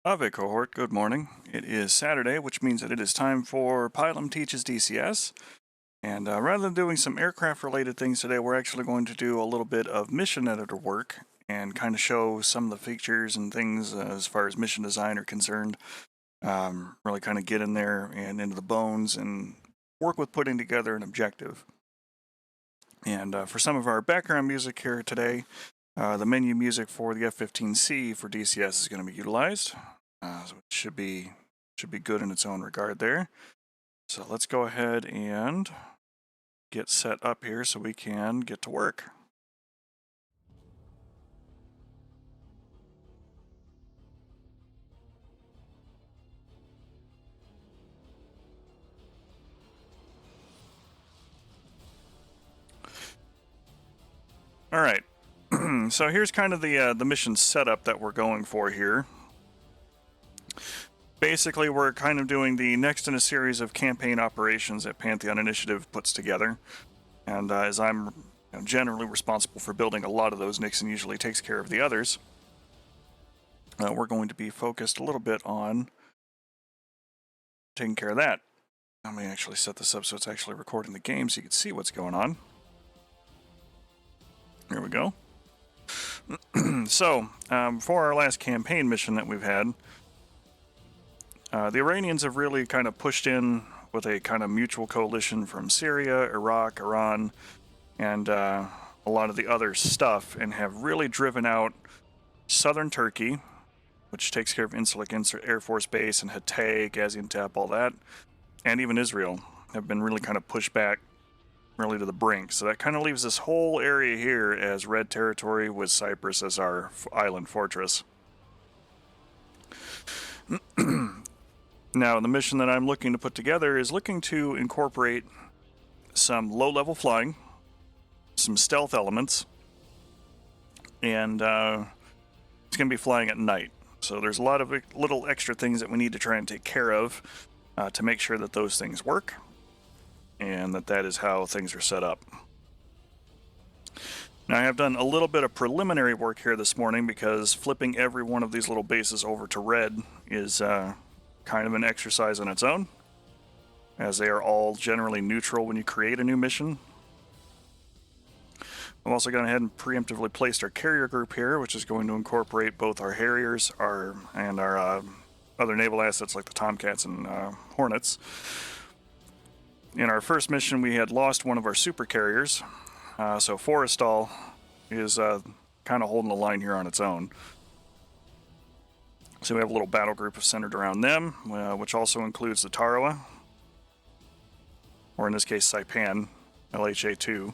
Ave cohort, good morning. It is Saturday, which means that it is time for Pilum Teaches DCS. And rather than doing some aircraft related things today, we're actually going to do a little bit of mission editor work and kind of show some of the features and things as far as mission design are concerned. Really kind of get in there and into the bones and work with putting together an objective. And for some of our background music here today, the menu music for the F-15C for DCS is going to be utilized. So it should be good in its own regard there. So let's go ahead and get set up here so we can get to work. All right. So here's kind of the mission setup that we're going for here. Basically, we're kind of doing the next in a series of campaign operations that Pantheon Initiative puts together. And as I'm generally responsible for building a lot of those, Nixon usually takes care of the others. We're going to be focused a little bit on taking care of that. Let me actually set this up so it's actually recording the game so you can see what's going on. Here we go. So, for our last campaign mission that we've had, the Iranians have really kind of pushed in with a kind of mutual coalition from Syria, Iraq, Iran, and a lot of the other stuff, and have really driven out southern Turkey, which takes care of Incirlik Air Force Base and Hatay, Gaziantep, all that, and even Israel have been really kind of pushed back really to the brink. So that kind of leaves this whole area here as red territory with Cyprus as our island fortress. Now, the mission that I'm looking to put together is looking to incorporate some low-level flying, some stealth elements, and it's going to be flying at night. So there's a lot of little extra things that we need to try and take care of to make sure that those things work, and that is how things are set up. Now, I have done a little bit of preliminary work here this morning because flipping every one of these little bases over to red is kind of an exercise on its own, as they are all generally neutral when you create a new mission. I've also gone ahead and preemptively placed our carrier group here, which is going to incorporate both our Harriers and our other naval assets like the Tomcats and Hornets. In our first mission, we had lost one of our super carriers, so Forrestal is kind of holding the line here on its own. So we have a little battle group centered around them, which also includes the Tarawa, or in this case, Saipan, LHA-2.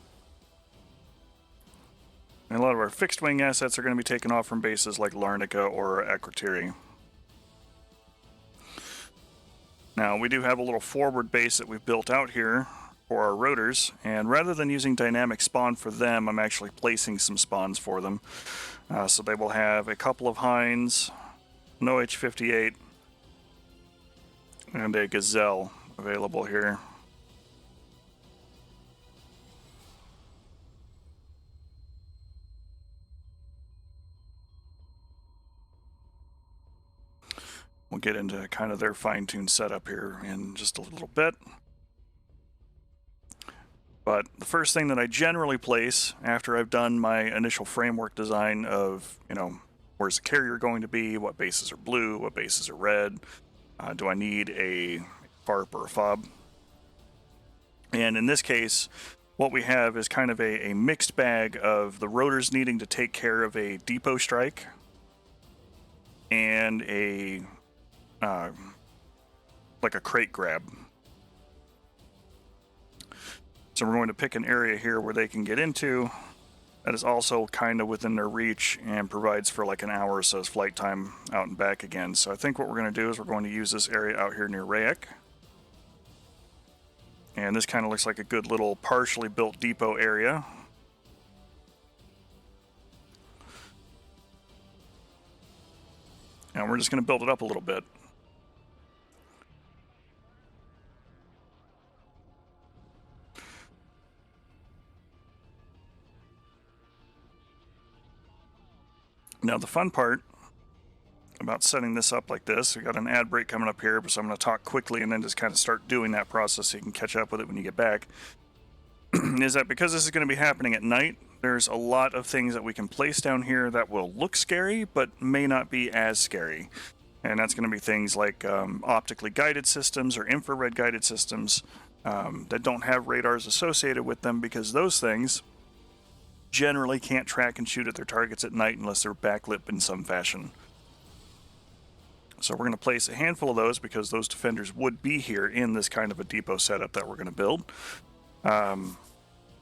And a lot of our fixed-wing assets are going to be taken off from bases like Larnaca or Akrotiri. Now, we do have a little forward base that we've built out here for our rotors, and rather than using dynamic spawn for them, I'm actually placing some spawns for them. So they will have a couple of Hinds, an OH-58, and a Gazelle available here. We'll get into kind of their fine-tuned setup here in just a little bit. But the first thing that I generally place after I've done my initial framework design of, where's the carrier going to be, what bases are blue, what bases are red, do I need a FARP or a FOB? And in this case, what we have is kind of a mixed bag of the rotors needing to take care of a depot strike and a like a crate grab. So we're going to pick an area here where they can get into that is also kind of within their reach and provides for like an hour or so's flight time out and back again. So I think what we're going to do is we're going to use this area out here near Rayek. And this kind of looks like a good little partially built depot area. And we're just going to build it up a little bit. Now the fun part about setting this up like this. We got an ad break coming up here, so I'm going to talk quickly and then just kind of start doing that process so you can catch up with it when you get back. Is that because this is going to be happening at night, there's a lot of things that we can place down here that will look scary, but may not be as scary. And that's going to be things like optically guided systems or infrared guided systems that don't have radars associated with them, because those things generally can't track and shoot at their targets at night unless they're backlit in some fashion. So we're going to place a handful of those because those defenders would be here in this kind of a depot setup that we're going to build.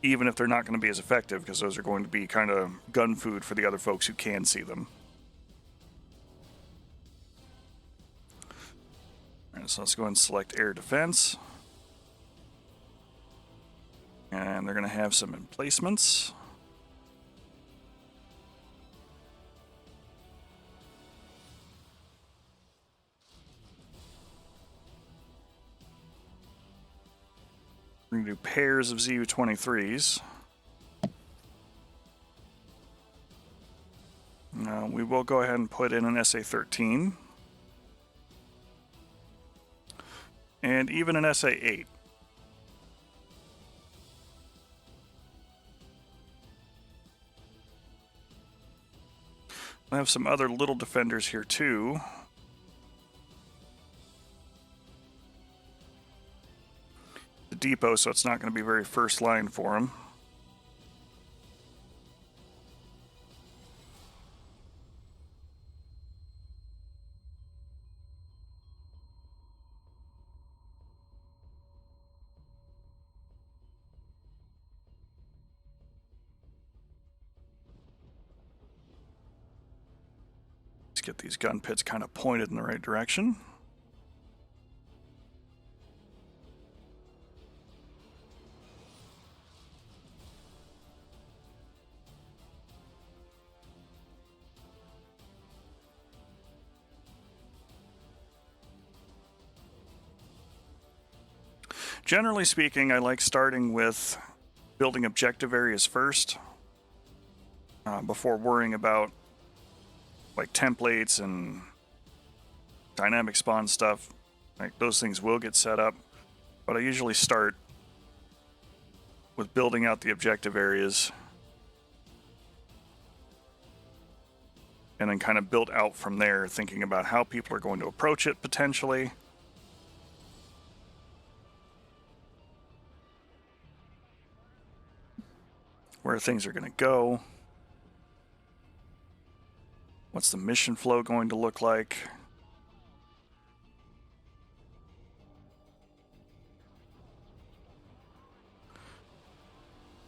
Even if they're not going to be as effective, because those are going to be kind of gun food for the other folks who can see them. All right, so let's go ahead and select air defense. And they're going to have some emplacements. We're going to do pairs of ZU-23s. We will go ahead and put in an SA-13. And even an SA-8. I have some other little defenders here too. The depot, so it's not going to be very first line for them. Let's get these gun pits kind of pointed in the right direction. Generally speaking, I like starting with building objective areas first, before worrying about like templates and dynamic spawn stuff. Like, those things will get set up, but I usually start with building out the objective areas and then kind of build out from there, thinking about how people are going to approach it potentially. Where things are going to go. What's the mission flow going to look like?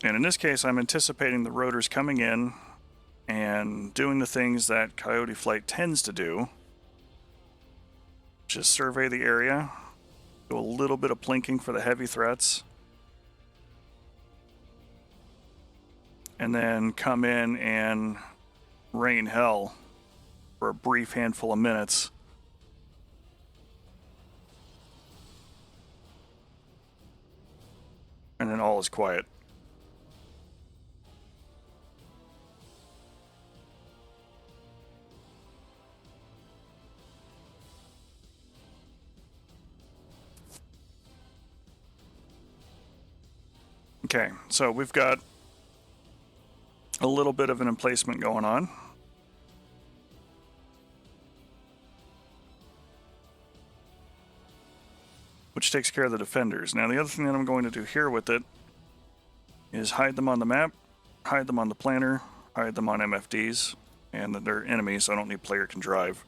And in this case, I'm anticipating the rotors coming in and doing the things that Coyote Flight tends to do. Just survey the area, do a little bit of plinking for the heavy threats, and then come in and rain hell for a brief handful of minutes. And then all is quiet. Okay, so we've got a little bit of an emplacement going on. Which takes care of the defenders. Now, the other thing that I'm going to do here with it is hide them on the map, hide them on the planner, hide them on MFDs, and that they're enemies, so I don't need player can drive.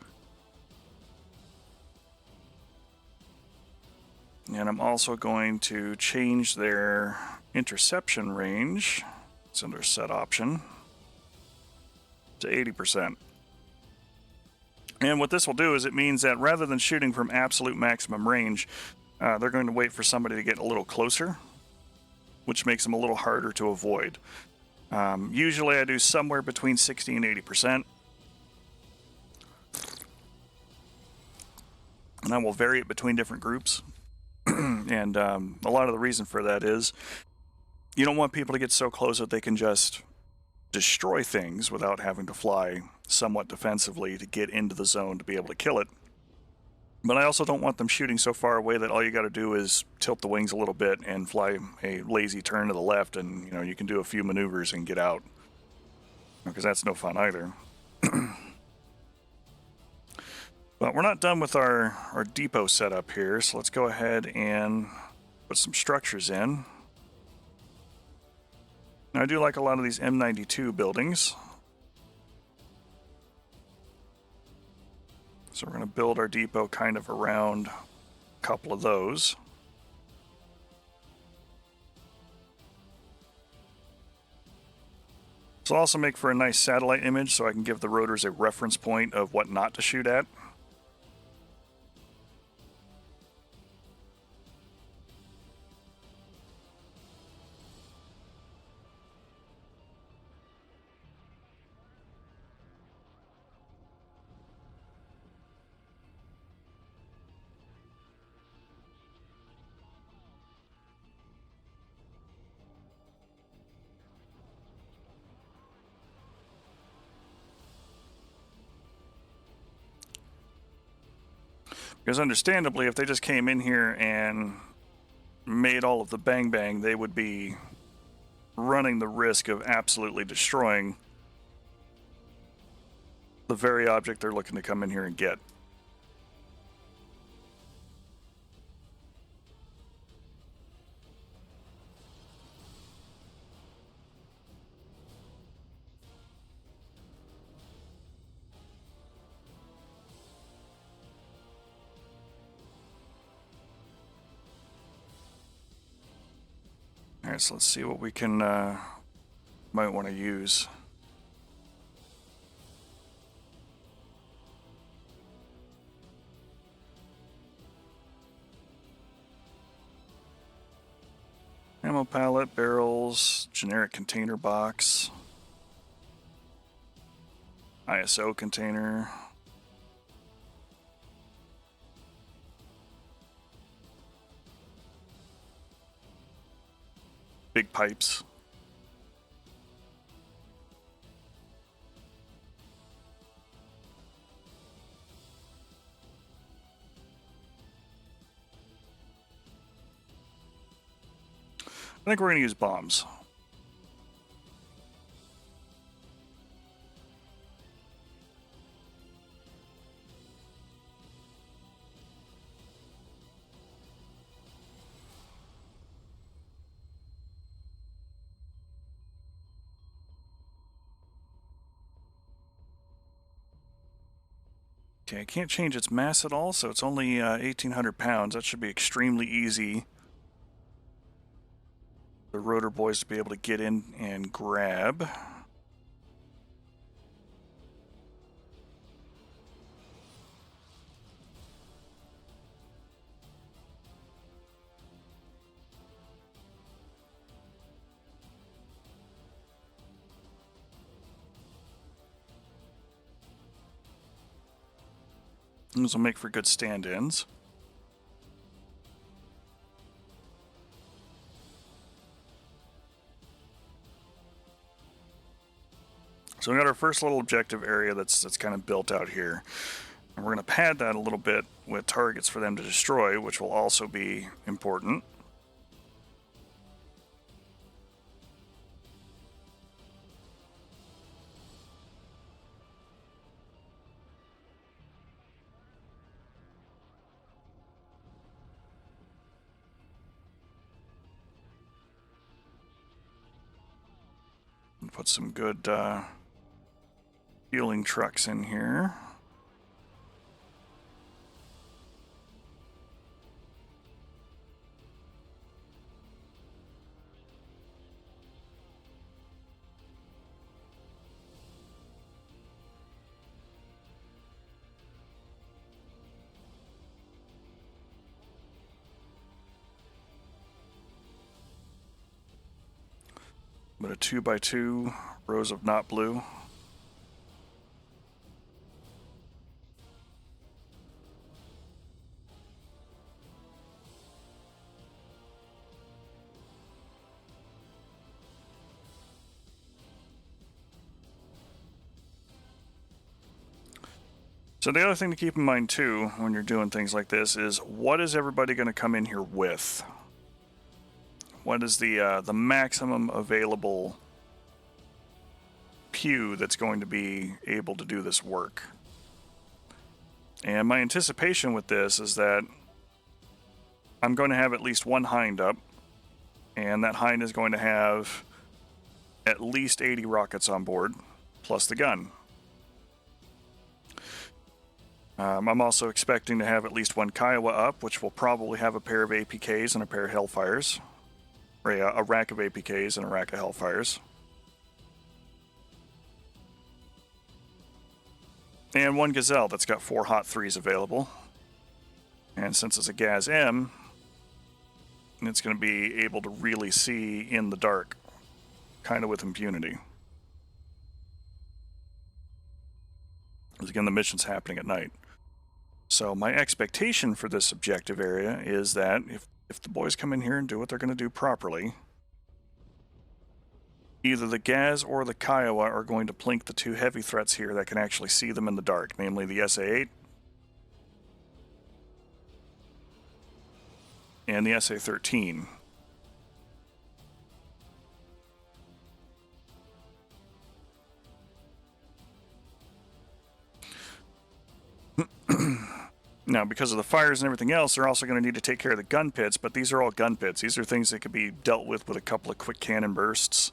And I'm also going to change their interception range. It's under set option to 80%. And what this will do is it means that rather than shooting from absolute maximum range, they're going to wait for somebody to get a little closer, which makes them a little harder to avoid. Usually I do somewhere between 60 and 80%. And I will vary it between different groups. And a lot of the reason for that is you don't want people to get so close that they can just destroy things without having to fly somewhat defensively to get into the zone to be able to kill it. But I also don't want them shooting so far away that all you got to do is tilt the wings a little bit and fly a lazy turn to the left, and you can do a few maneuvers and get out, because that's no fun either. But we're not done with our depot setup here, so let's go ahead and put some structures in. Now, I do like a lot of these M92 buildings. So we're going to build our depot kind of around a couple of those. This will also make for a nice satellite image, so I can give the rotors a reference point of what not to shoot at. Because understandably, if they just came in here and made all of the bang bang, they would be running the risk of absolutely destroying the very object they're looking to come in here and get. Alright, so let's see what we can might want to use. Ammo pallet, barrels, generic container box, ISO container. Big pipes. I think we're going to use bombs. Okay, I can't change its mass at all, so it's only 1,800 pounds. That should be extremely easy. The rotor boys to be able to get in and grab. These will make for good stand-ins. So we got our first little objective area that's kind of built out here. And we're going to pad that a little bit with targets for them to destroy, which will also be important. Put some good fueling trucks in here. But a 2x2 rows of not blue. So the other thing to keep in mind too when you're doing things like this is what is everybody going to come in here with? What is the maximum available pew that's going to be able to do this work? And my anticipation with this is that I'm going to have at least one hind up, and that hind is going to have at least 80 rockets on board, plus the gun. I'm also expecting to have at least one Kiowa up, which will probably have a pair of APKs and a pair of Hellfires. Or a rack of APKs and a rack of Hellfires. And one Gazelle that's got 4 Hot 3s available. And since it's a Gaz M, it's going to be able to really see in the dark, kind of with impunity. Because again, the mission's happening at night. So my expectation for this objective area is that if the boys come in here and do what they're going to do properly, either the Gaz or the Kiowa are going to plink the 2 heavy threats here that can actually see them in the dark, namely the SA-8 and the SA-13. Now, because of the fires and everything else, they're also going to need to take care of the gun pits, but these are all gun pits. These are things that could be dealt with a couple of quick cannon bursts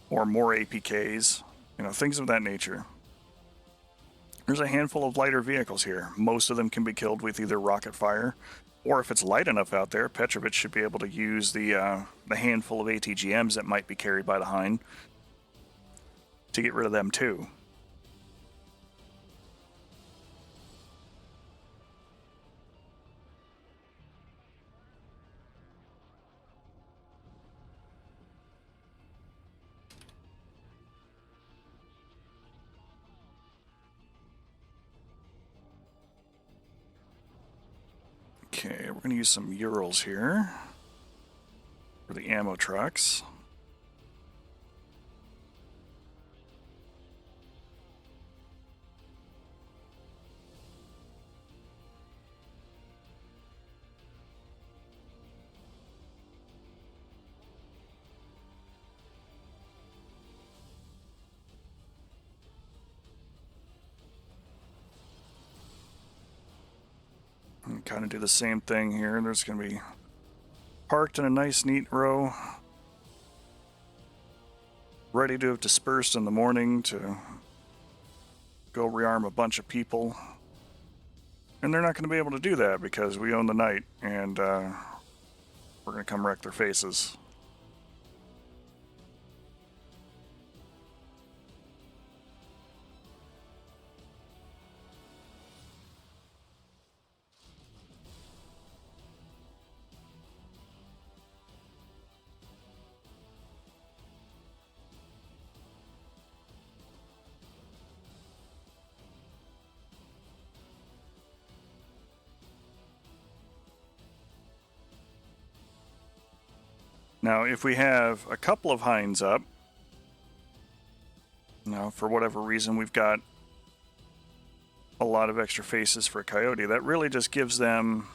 or more APKs, things of that nature. There's a handful of lighter vehicles here. Most of them can be killed with either rocket fire, or if it's light enough out there, Petrovich should be able to use the handful of ATGMs that might be carried by the hind to get rid of them too. Okay, we're going to use some Urals here for the ammo trucks. And kind of do the same thing here. There's going to be parked in a nice neat row, ready to have dispersed in the morning to go rearm a bunch of people. And they're not going to be able to do that because we own the night, and we're going to come wreck their faces. Now, if we have a couple of hinds up, for whatever reason we've got a lot of extra faces for a Coyote, that really just gives them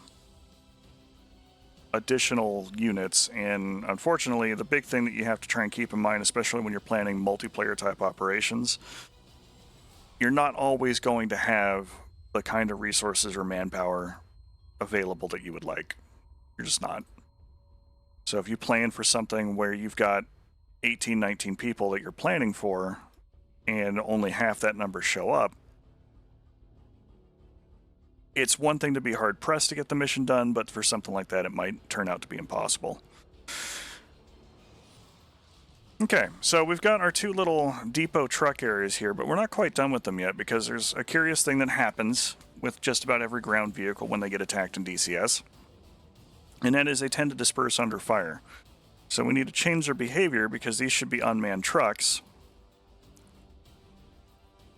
additional units. And unfortunately, the big thing that you have to try and keep in mind, especially when you're planning multiplayer type operations, you're not always going to have the kind of resources or manpower available that you would like. You're just not. So if you plan for something where you've got 18, 19 people that you're planning for, and only half that number show up, it's one thing to be hard-pressed to get the mission done, but for something like that, it might turn out to be impossible. Okay, so we've got our 2 little depot truck areas here, but we're not quite done with them yet because there's a curious thing that happens with just about every ground vehicle when they get attacked in DCS. And that is they tend to disperse under fire. So we need to change their behavior because these should be unmanned trucks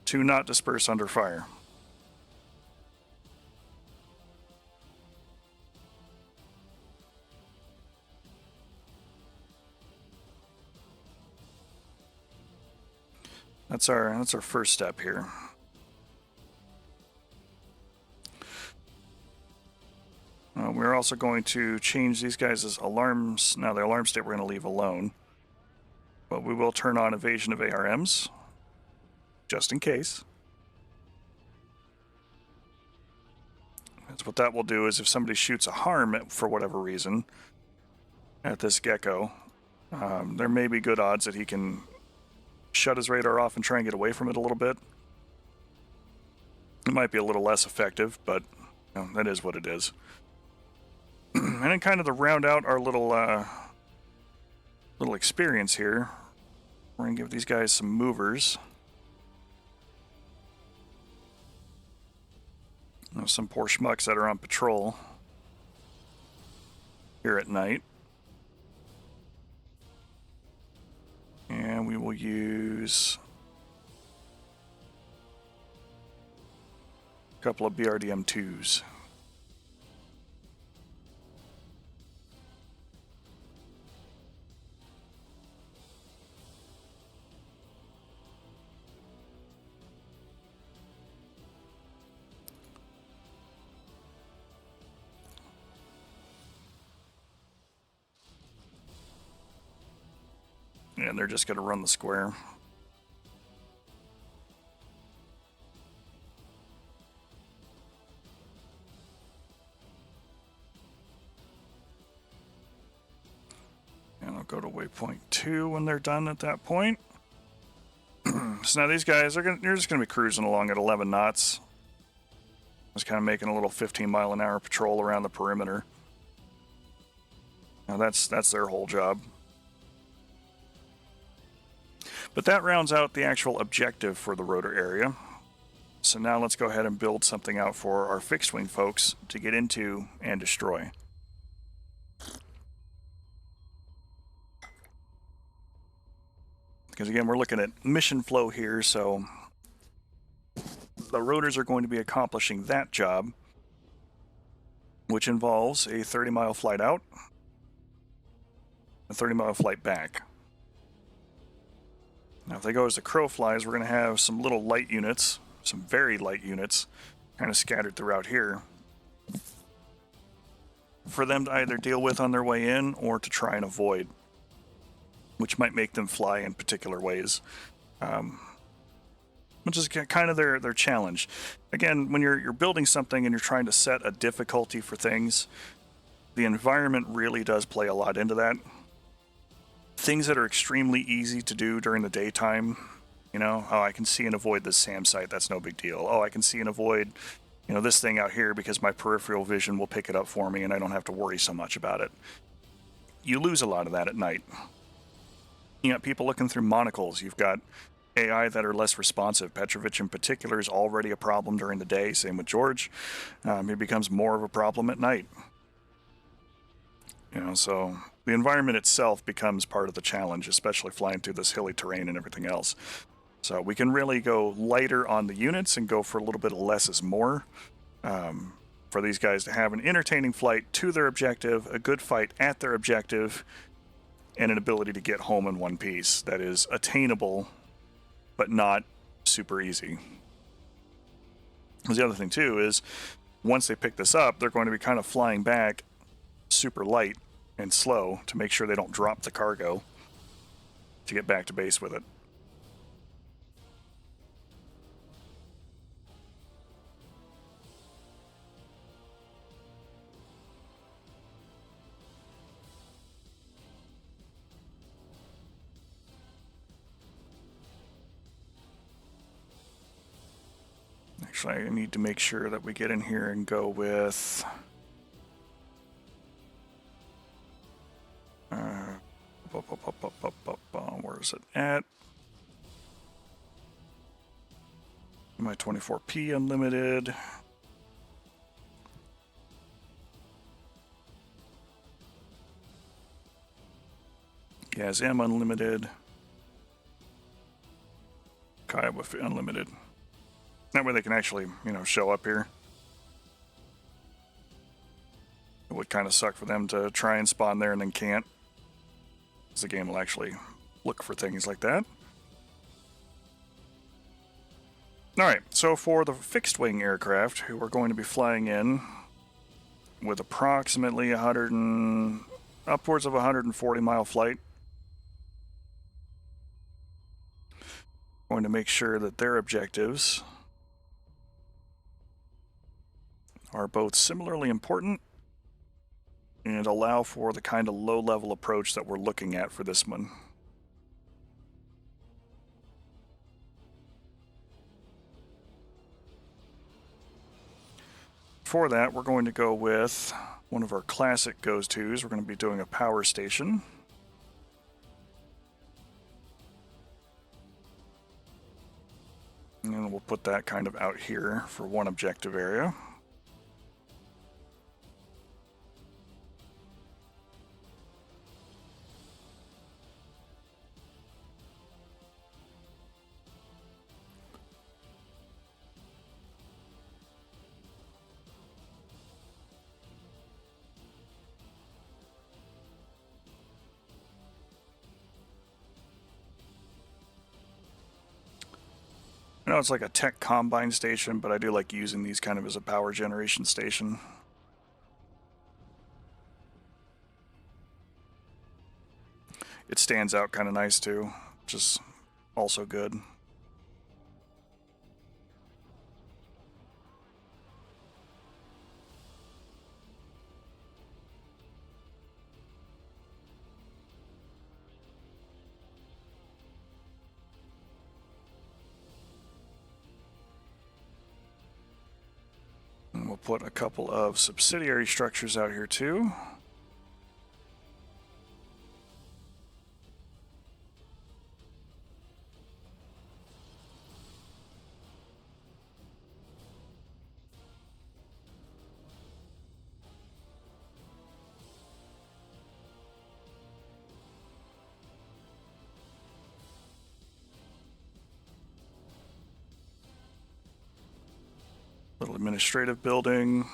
to not disperse under fire. That's our first step here. we're also going to change these guys' alarms. Now, the alarm state we're going to leave alone. But we will turn on evasion of ARMs, just in case. That's what that will do is if somebody shoots a harm for whatever reason at this gecko, there may be good odds that he can shut his radar off and try and get away from it a little bit. It might be a little less effective, but you know, that is what it is. And then kind of to round out our little experience here, we're going to give these guys some movers. Some poor schmucks that are on patrol here at night. And we will use a couple of BRDM2s. And they're just going to run the square. And I'll go to waypoint 2 when they're done at that point. So now these guys, they're just going to be cruising along at 11 knots. Just kind of making a little 15-mile-an-hour patrol around the perimeter. Now that's their whole job. But that rounds out the actual objective for the rotor area. So now let's go ahead and build something out for our fixed-wing folks to get into and destroy. Because again, we're looking at mission flow here, so the rotors are going to be accomplishing that job, which involves a 30-mile flight out, a 30-mile flight back. Now, if they go as the crow flies, we're going to have some little light units, some very light units, kind of scattered throughout here for them to either deal with on their way in or to try and avoid, which might make them fly in particular ways, which is kind of their challenge. Again, when you're building something and you're trying to set a difficulty for things, the environment really does play a lot into that. Things that are extremely easy to do during the daytime, you know, oh, I can see and avoid this SAM site, that's no big deal. Oh, I can see and avoid, you know, this thing out here because my peripheral vision will pick it up for me and I don't have to worry so much about it. You lose a lot of that at night. You got people looking through monocles. You've got AI that are less responsive. Petrovich in particular is already a problem during the day. Same with George. It becomes more of a problem at night. You know, so the environment itself becomes part of the challenge, especially flying through this hilly terrain and everything else. So we can really go lighter on the units and go for a little bit of less is more. For these guys to have an entertaining flight to their objective, a good fight at their objective, and an ability to get home in one piece that is attainable, but not super easy. Because the other thing too is, once they pick this up, they're going to be kind of flying back super light and slow to make sure they don't drop the cargo to get back to base with it. Actually, I need to make sure that we get in here and go with where is it at? My 24p unlimited. Gas M unlimited. Kiowa unlimited. That way they can actually, you know, show up here. It would kind of suck for them to try and spawn there and then can't. The game will actually look for things like that. Alright, so for the fixed-wing aircraft who are going to be flying in with approximately upwards of 140-mile flight. Going to make sure that their objectives are both similarly important and allow for the kind of low-level approach that we're looking at for this one. For that, we're going to go with one of our classic goes-tos. We're going to be doing a power station. And we'll put that kind of out here for one objective area. I know it's like a tech combine station, but I do like using these kind of as a power generation station. It stands out kind of nice too, which is also good. And we'll put a couple of subsidiary structures out here too. Little administrative building.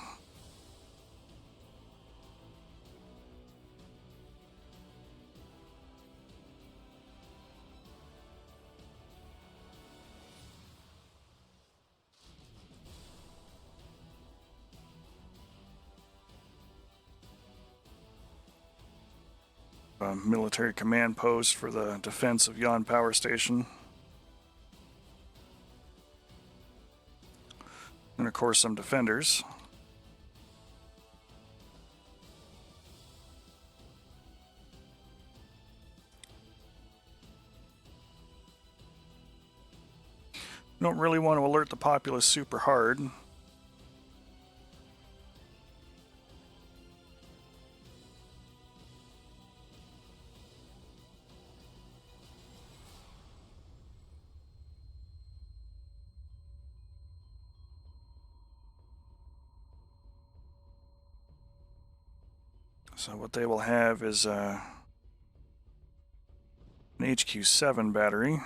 A military command post for the defense of Yon Power Station. And of course some defenders. Don't really want to alert the populace super hard. So what they will have is an HQ7 battery.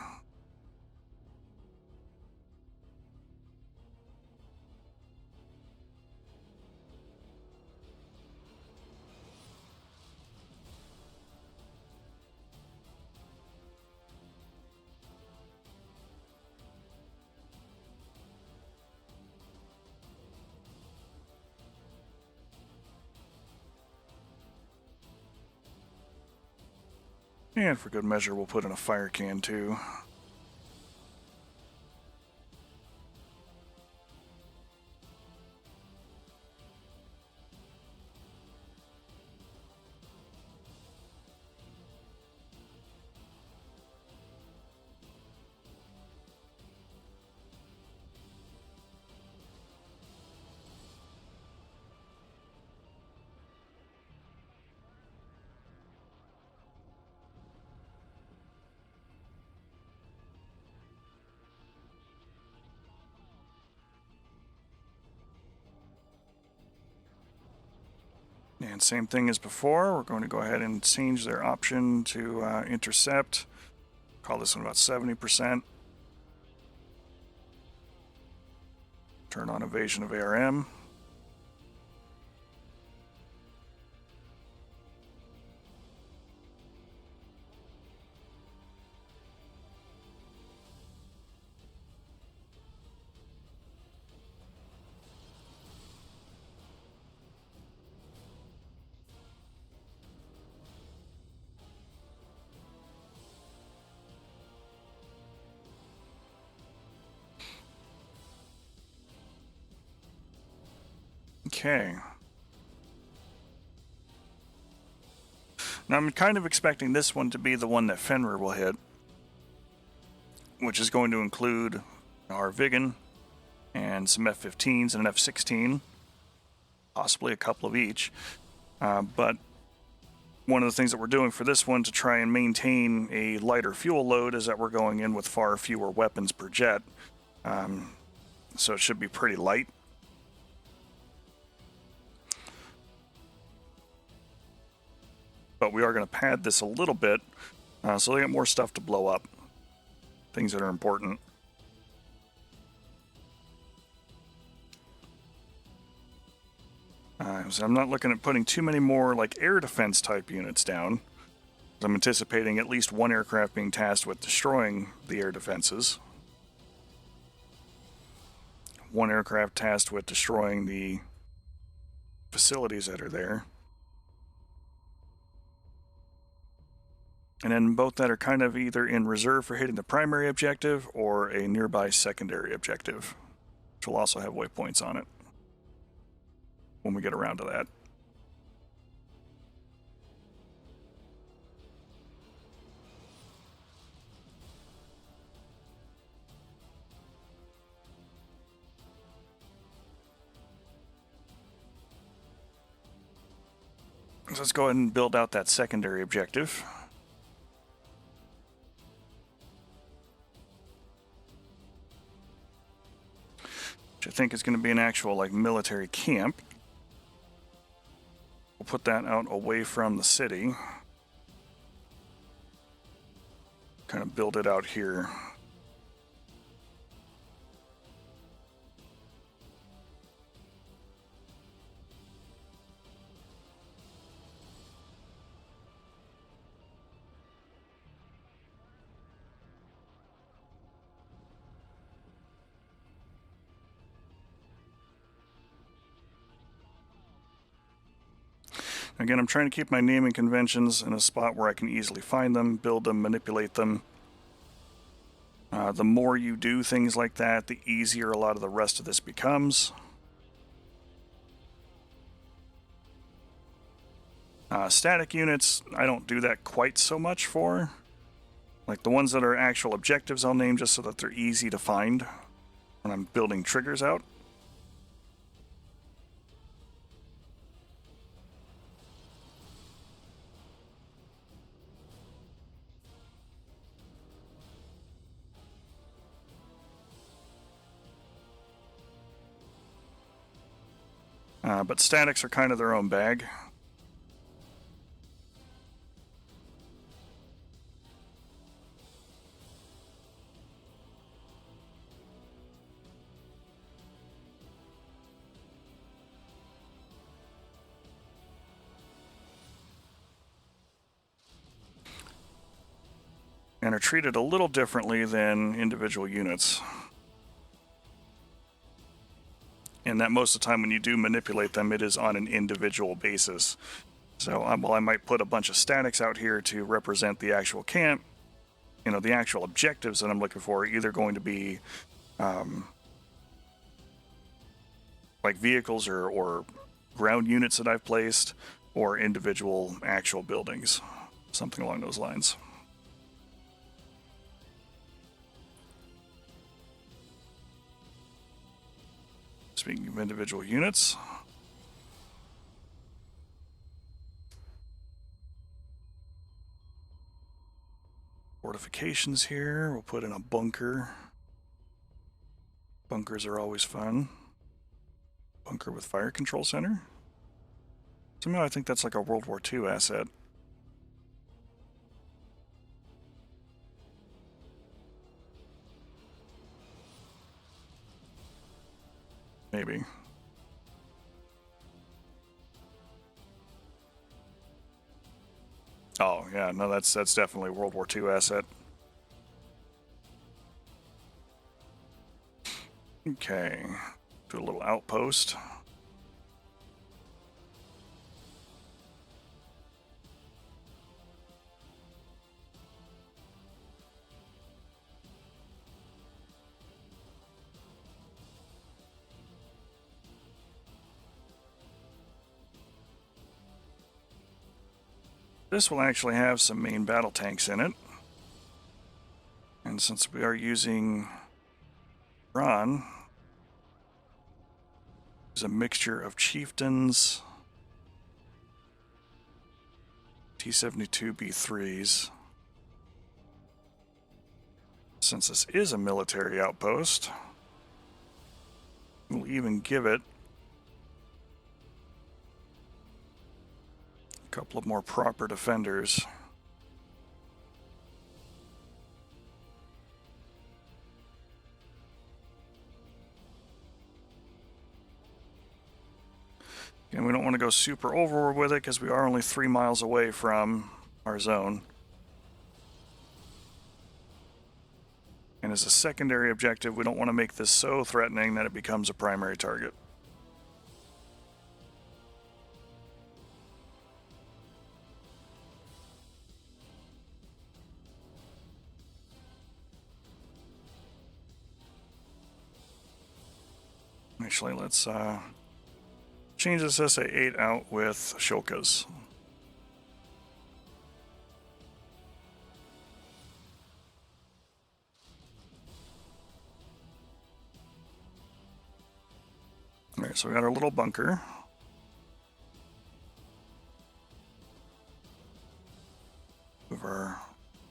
And for good measure, we'll put in a fire can too. And same thing as before, we're going to go ahead and change their option to intercept. Call this one about 70%. Turn on evasion of ARM. Okay. Now I'm kind of expecting this one to be the one that Fenrir will hit, which is going to include our Viggen and some F-15s and an F-16, possibly a couple of each. But one of the things that we're doing for this one to try and maintain a lighter fuel load is that we're going in with far fewer weapons per jet. So it should be pretty light. But we are going to pad this a little bit so they get more stuff to blow up. Things that are important. So I'm not looking at putting too many more like air defense type units down. I'm anticipating at least one aircraft being tasked with destroying the air defenses. One aircraft tasked with destroying the facilities that are there. And then both that are kind of either in reserve for hitting the primary objective or a nearby secondary objective, which will also have waypoints on it when we get around to that. So let's go ahead and build out that secondary objective. Which I think is going to be an actual like military camp. We'll put that out away from the city. Kind of build it out here. Again, I'm trying to keep my naming conventions in a spot where I can easily find them, build them, manipulate them. The more you do things like that, the easier a lot of the rest of this becomes. Static units, I don't do that quite so much for. Like the ones that are actual objectives I'll name just so that they're easy to find when I'm building triggers out. But statics are kind of their own bag. And are treated a little differently than individual units. And that most of the time when you do manipulate them, it is on an individual basis. So while I might put a bunch of statics out here to represent the actual camp, you know, the actual objectives that I'm looking for are either going to be like vehicles or ground units that I've placed, or individual actual buildings, something along those lines. Speaking of individual units, fortifications here, we'll put in a bunker. Bunkers are always fun. Bunker with fire control center. Somehow I think that's like a World War II asset. Maybe. Oh, yeah, no, that's definitely a World War II asset. Okay, do a little outpost. This will actually have some main battle tanks in it. And since we are using Ron, there's a mixture of chieftains, T-72 B3s. Since this is a military outpost, we'll even give it a couple of more proper defenders. And we don't want to go super overboard with it because we are only 3 miles away from our zone. And as a secondary objective, we don't want to make this so threatening that it becomes a primary target. Actually, let's change this SA-8 out with Shulkas. Alright, so we got our little bunker. Move our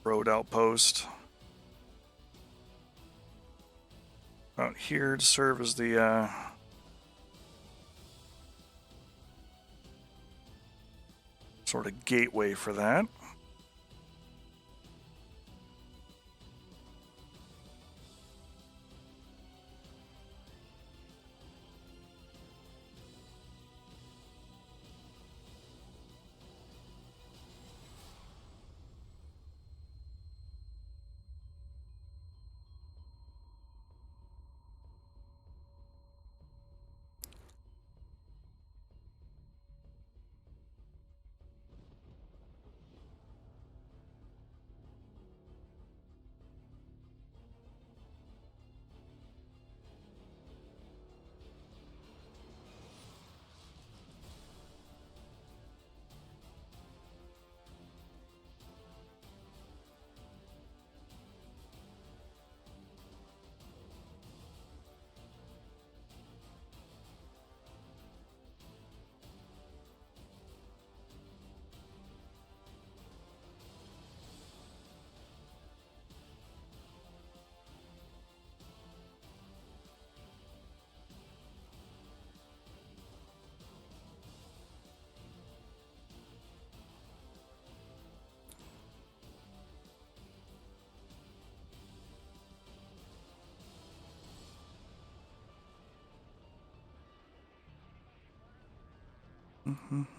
road outpost out here to serve as the sort of gateway for that.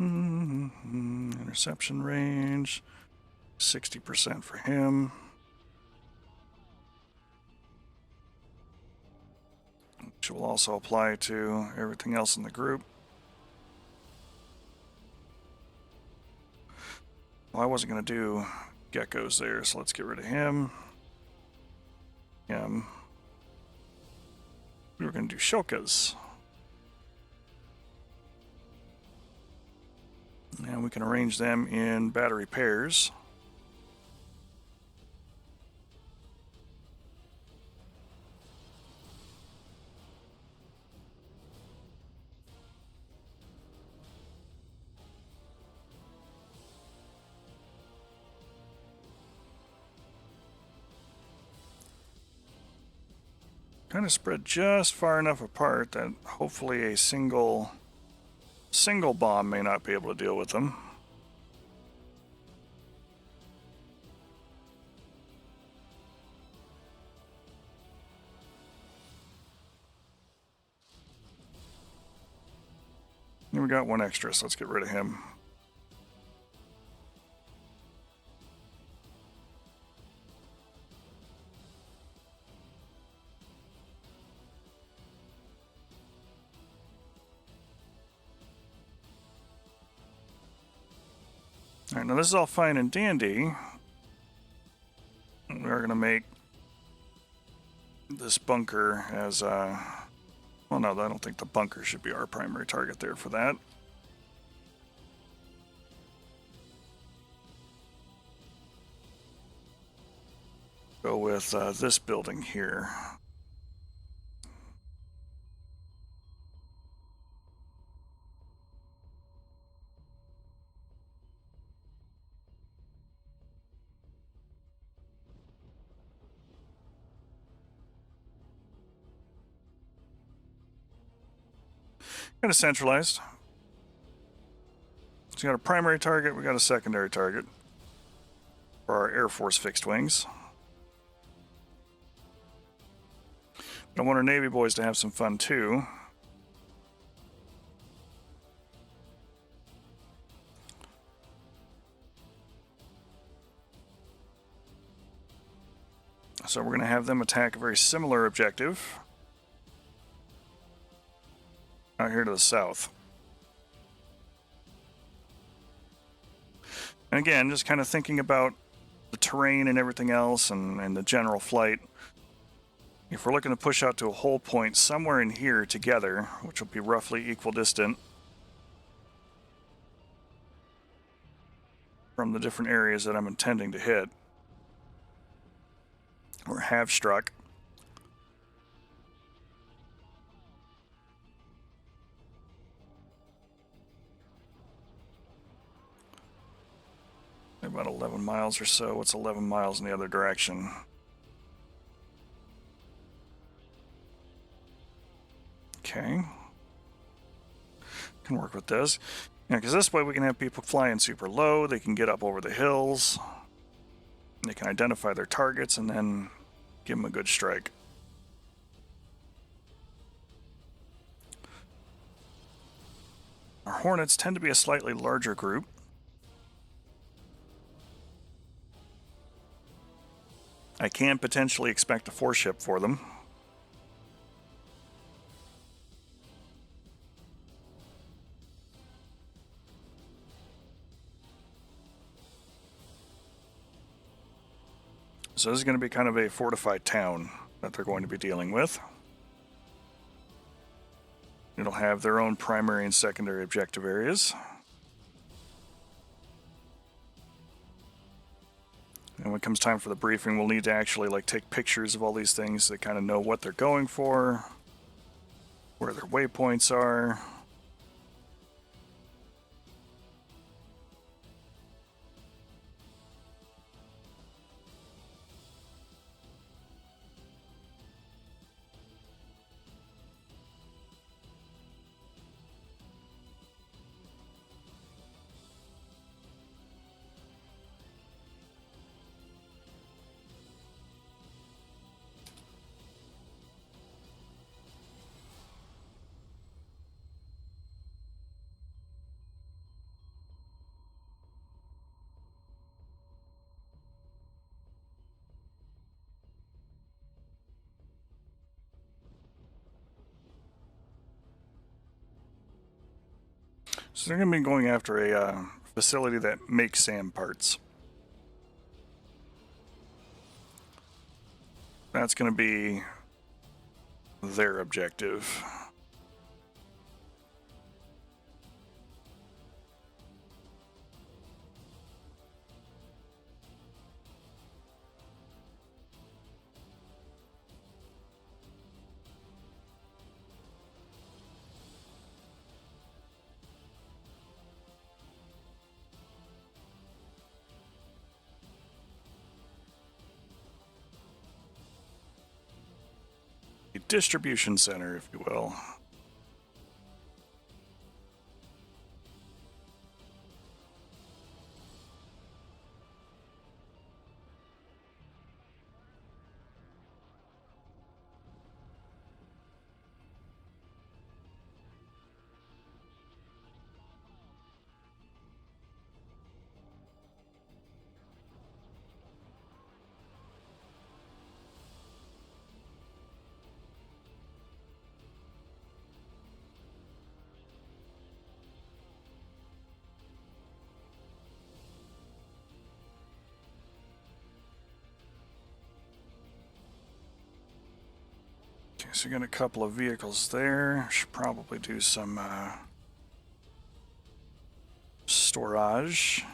Interception range, 60% for him. Which will also apply to everything else in the group. Well, I wasn't going to do geckos there, so let's get rid of him. Him. We were going to do Shulkas. And we can arrange them in battery pairs. Kind of spread just far enough apart that hopefully a single bomb may not be able to deal with them. And we got one extra, so let's get rid of him. Alright, now this is all fine and dandy. We are going to make this bunker as well, no, I don't think the bunker should be our primary target there for that. with this building here. Kind of centralized. So we got a primary target, we got a secondary target for our Air Force fixed wings. I want our Navy boys to have some fun too. So we're going to have them attack a very similar objective out here to the south. And again, just kind of thinking about the terrain and everything else and the general flight. If we're looking to push out to a whole point somewhere in here together, which will be roughly equidistant from the different areas that I'm intending to hit, or have struck. About 11 miles or so. What's 11 miles in the other direction? Okay. Can work with this. Yeah, because this way we can have people flying super low. They can get up over the hills. They can identify their targets and then give them a good strike. Our Hornets tend to be a slightly larger group. I can potentially expect a 4-ship for them. So this is going to be kind of a fortified town that they're going to be dealing with. It'll have their own primary and secondary objective areas. And when it comes time for the briefing, we'll need to actually take pictures of all these things so they kind of know what they're going for, where their waypoints are. So they're going to be going after a facility that makes SAM parts. That's going to be their objective. A distribution center, if you will. Okay, so we got a couple of vehicles there. Should probably do some storage.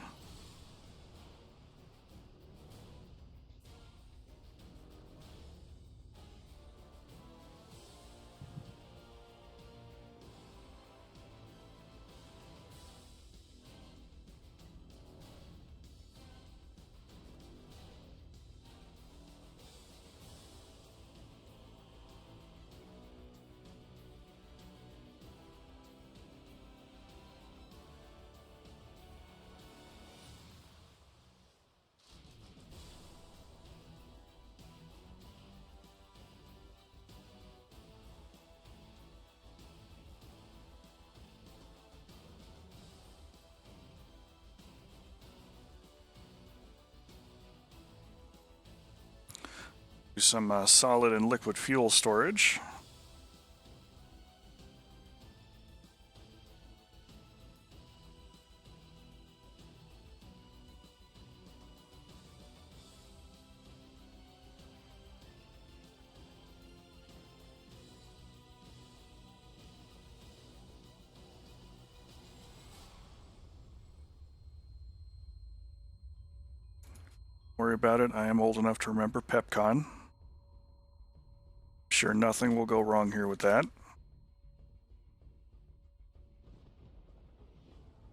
Do some solid and liquid fuel storage. Worry about it. I am old enough to remember PepCon. Sure, nothing will go wrong here with that.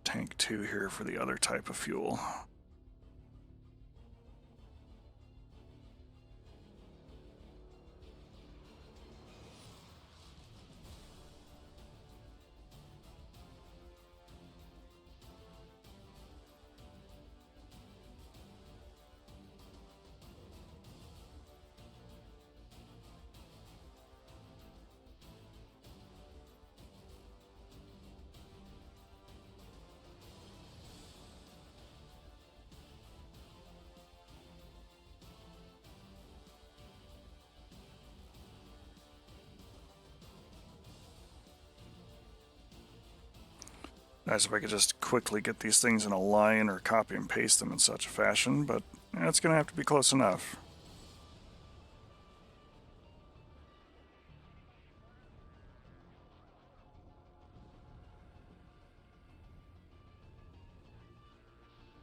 Tank 2 here for the other type of fuel. Nice if I could just quickly get these things in a line or copy and paste them in such a fashion, but it's going to have to be close enough.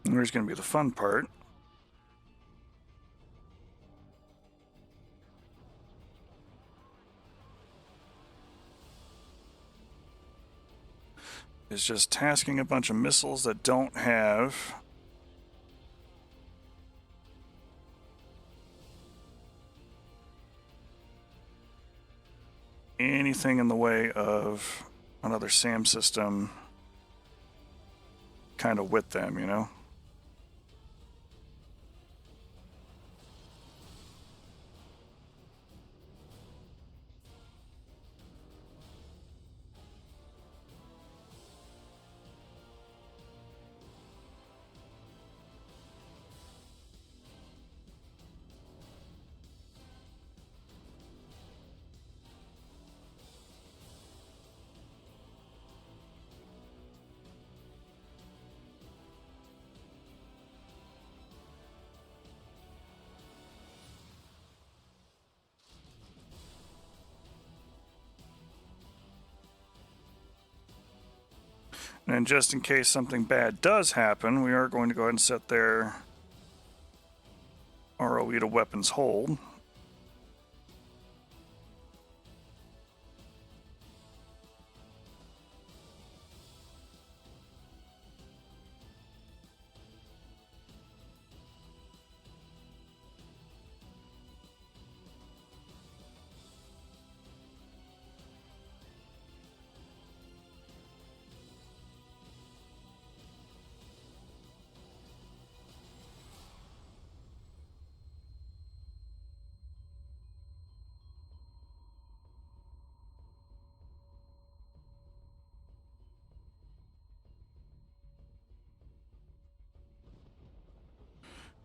And here's going to be the fun part. Is just tasking a bunch of missiles that don't have anything in the way of another SAM system kind of with them, you know? And just in case something bad does happen, we are going to go ahead and set their ROE to weapons hold.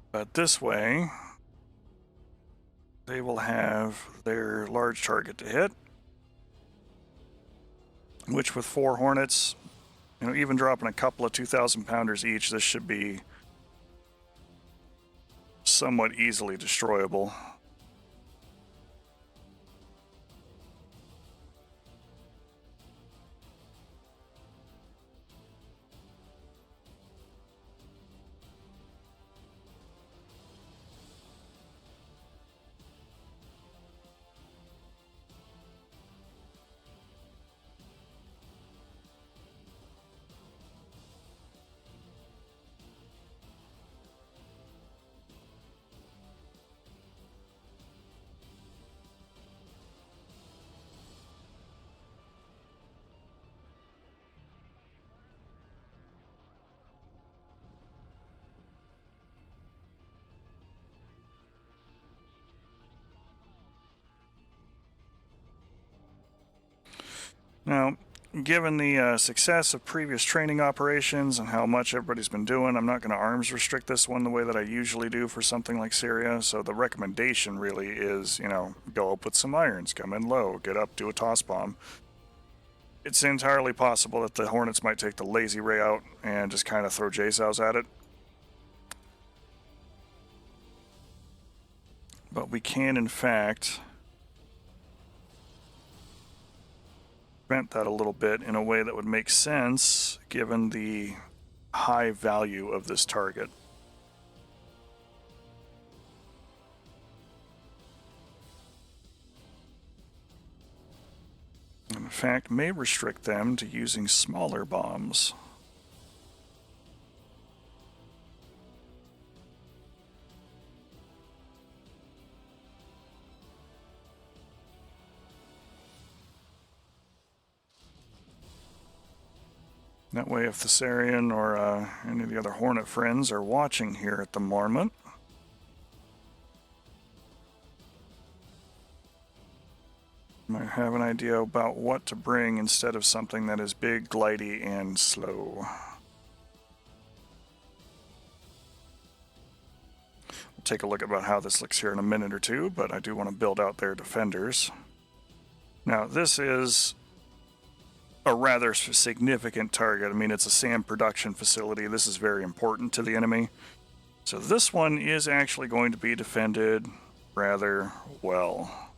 But this way, they will have their large target to hit, which with 4 Hornets, even dropping a couple of 2,000 pounders each, this should be somewhat easily destroyable. Now, given the success of previous training operations and how much everybody's been doing, I'm not going to arms restrict this one the way that I usually do for something like Syria. So the recommendation really is, go up with some irons, come in low, get up, do a toss bomb. It's entirely possible that the Hornets might take the lazy ray out and just kind of throw JSOWs at it. But we can, in fact, prevent that a little bit in a way that would make sense given the high value of this target. And in fact, may restrict them to using smaller bombs. That way, if Thessarian or any of the other Hornet friends are watching here at the moment, might have an idea about what to bring instead of something that is big, glidey, and slow. We'll take a look about how this looks here in a minute or two, but I do want to build out their defenders. Now, this is a rather significant target. I mean, it's a SAM production facility. This is very important to the enemy. So this one is actually going to be defended rather well.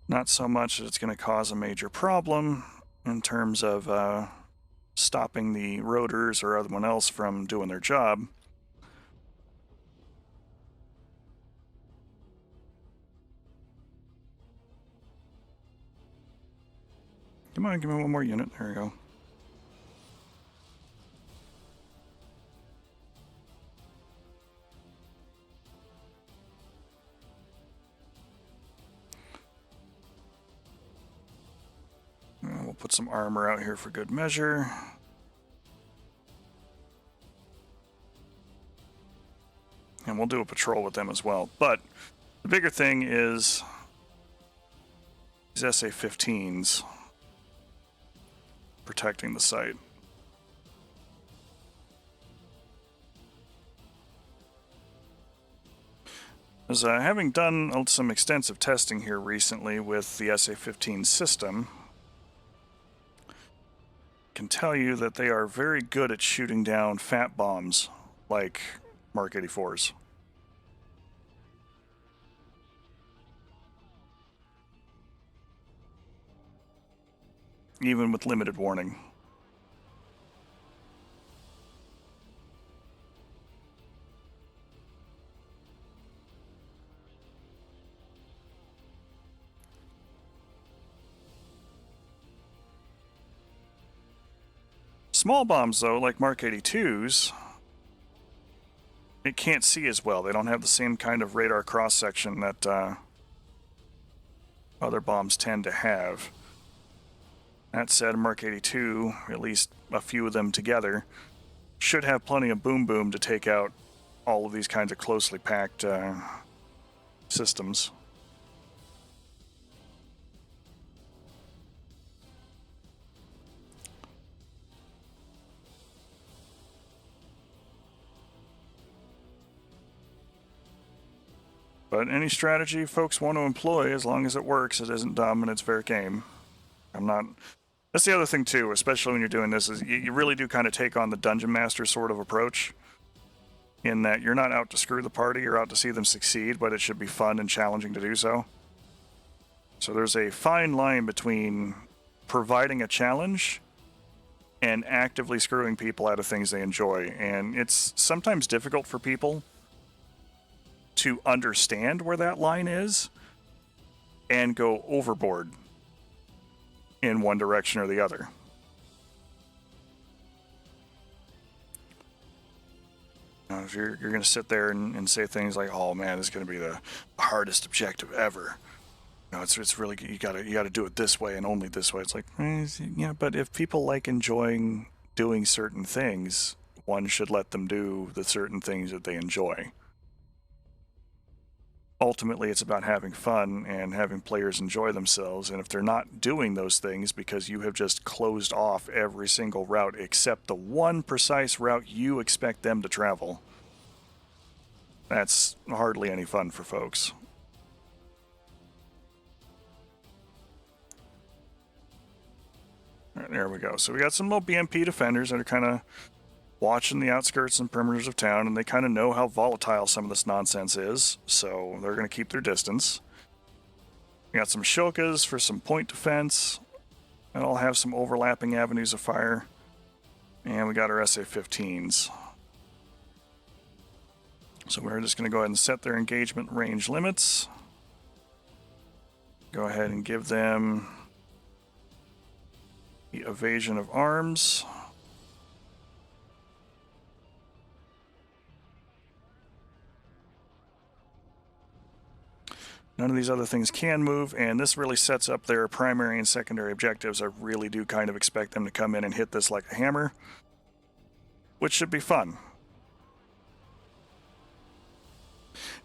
Not so much that it's going to cause a major problem in terms of stopping the rotors or anyone else from doing their job. Come on, give me one more unit. There we go. We'll put some armor out here for good measure. And we'll do a patrol with them as well. But the bigger thing is these SA-15s protecting the site. As having done some extensive testing here recently with the SA-15 system, can tell you that they are very good at shooting down fat bombs like Mark 84s. Even with limited warning. Small bombs, though, like Mark 82s, it can't see as well. They don't have the same kind of radar cross-section that other bombs tend to have. That said, Mark 82, at least a few of them together, should have plenty of boom to take out all of these kinds of closely packed systems. But any strategy folks want to employ, as long as it works, it isn't dumb and it's fair game. That's the other thing too, especially when you're doing this, is you really do kind of take on the Dungeon Master sort of approach, in that you're not out to screw the party, you're out to see them succeed, but it should be fun and challenging to do so. So there's a fine line between providing a challenge and actively screwing people out of things they enjoy, and it's sometimes difficult for people to understand where that line is and go overboard in one direction or the other. Now, if you're going to sit there and say things like, "Oh man, this is going to be the hardest objective ever," it's really, you got to do it this way and only this way. It's like, yeah, but if people like enjoying doing certain things, one should let them do the certain things that they enjoy. ultimately it's about having fun and having players enjoy themselves. And if they're not doing those things because you have just closed off every single route except the one precise route you expect them to travel, that's hardly any fun for folks. All right, there we go. So we got some little BMP defenders that are kind of watching the outskirts and perimeters of town, and they kind of know how volatile some of this nonsense is, so they're going to keep their distance. We got some Shokas for some point defense, and I'll have some overlapping avenues of fire. And we got our SA-15s. So we're just going to go ahead and set their engagement range limits. Go ahead and give them the evasion of arms. None of these other things can move, and this really sets up their primary and secondary objectives. I really do kind of expect them to come in and hit this like a hammer, which should be fun.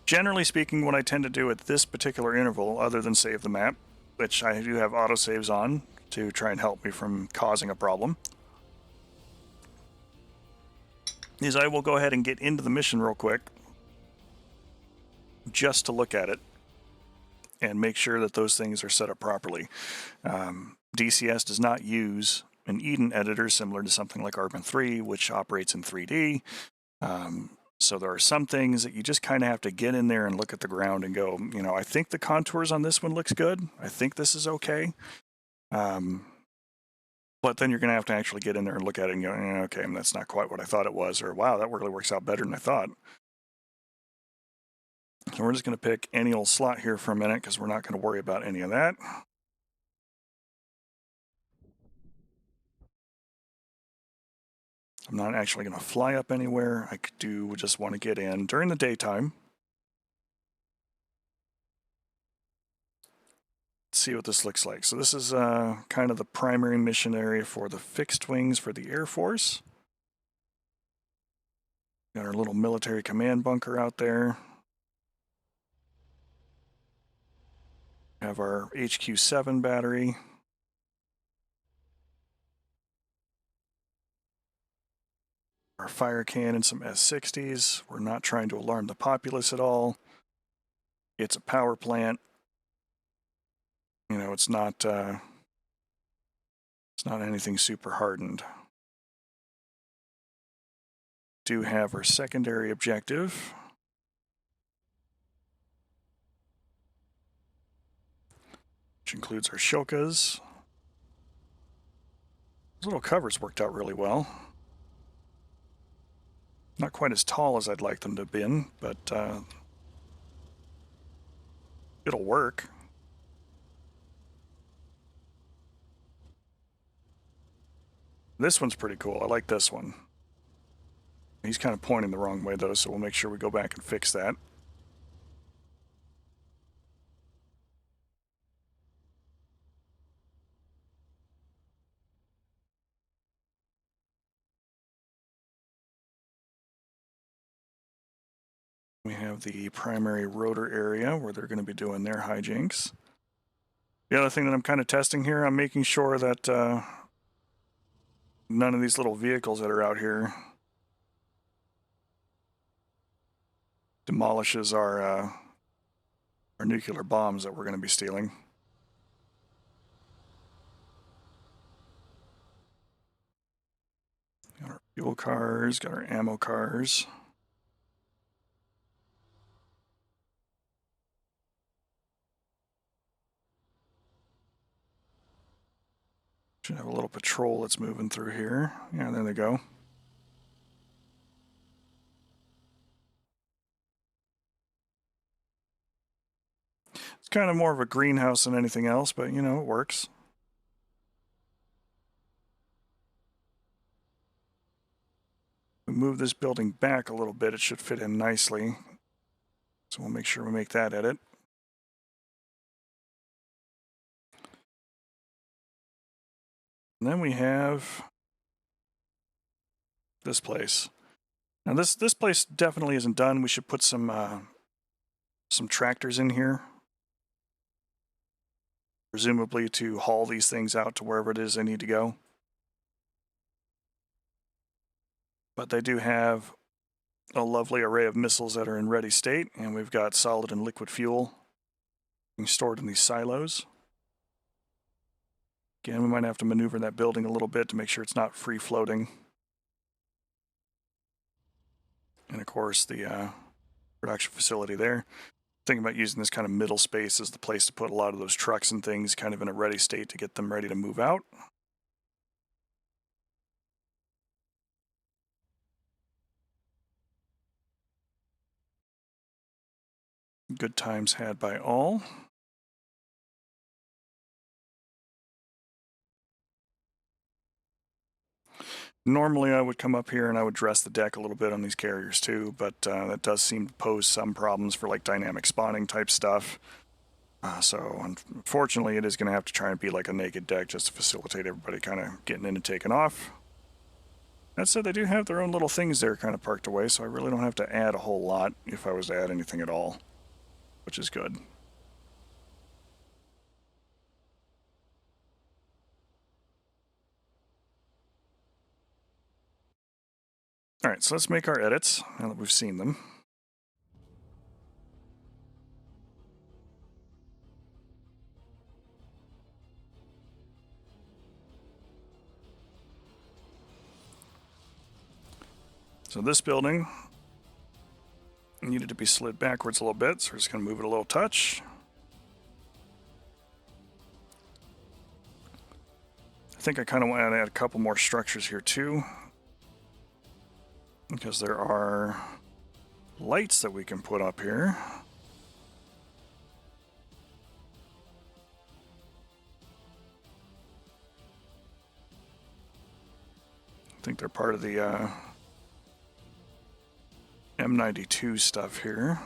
Generally speaking, what I tend to do at this particular interval, other than save the map, which I do have autosaves on to try and help me from causing a problem, is I will go ahead and get into the mission real quick just to look at it and make sure that those things are set up properly. DCS does not use an Eden editor similar to something like Arbon 3, which operates in 3D. So there are some things that you just kind of have to get in there and look at the ground and go, you know, I think the contours on this one looks good. I think this is okay. But then you're going to have to actually get in there and look at it and go, okay, that's not quite what I thought it was, or wow, that really works out better than I thought. So we're just going to pick any old slot here for a minute because we're not going to worry about any of that. I'm not actually going to fly up anywhere. I do just want to get in during the daytime. Let's see what this looks like. So this is kind of the primary mission area for the fixed wings for the Air Force. Got our little military command bunker out there. Have our HQ-7 battery. Our fire cannon, some S-60s. We're not trying to alarm the populace at all. It's a power plant. You know, it's not anything super hardened. Do have our secondary objective. Which includes our Shokas. Those little covers worked out really well. Not quite as tall as I'd like them to have been, but it'll work. This one's pretty cool. I like this one. He's kind of pointing the wrong way though, so we'll make sure we go back and fix that. We have the primary rotor area where they're going to be doing their hijinks. The other thing that I'm kind of testing here, I'm making sure that none of these little vehicles that are out here demolishes our nuclear bombs that we're going to be stealing. Got our fuel cars, got our ammo cars. Should have a little patrol that's moving through here. Yeah, there they go. It's kind of more of a greenhouse than anything else, but you know, it works. We move this building back a little bit, it should fit in nicely. So we'll make sure we make that edit. And then we have this place. Now this place definitely isn't done. We should put some some tractors in here, presumably to haul these things out to wherever it is they need to go. But they do have a lovely array of missiles that are in ready state, and we've got solid and liquid fuel being stored in these silos. Again, we might have to maneuver that building a little bit to make sure it's not free floating. And of course, the production facility there. Thinking about using this kind of middle space as the place to put a lot of those trucks and things kind of in a ready state to get them ready to move out. Good times had by all. Normally I would come up here and I would dress the deck a little bit on these carriers too, but that does seem to pose some problems for like dynamic spawning type stuff. So unfortunately it is going to have to try and be like a naked deck just to facilitate everybody kind of getting in and taking off. That said, they do have their own little things there kind of parked away, so I really don't have to add a whole lot if I was to add anything at all, which is good. Alright, so let's make our edits now that we've seen them. So this building needed to be slid backwards a little bit, so we're just going to move it a little touch. I think I kind of want to add a couple more structures here too, because there are lights that we can put up here. I think they're part of the M92 stuff here.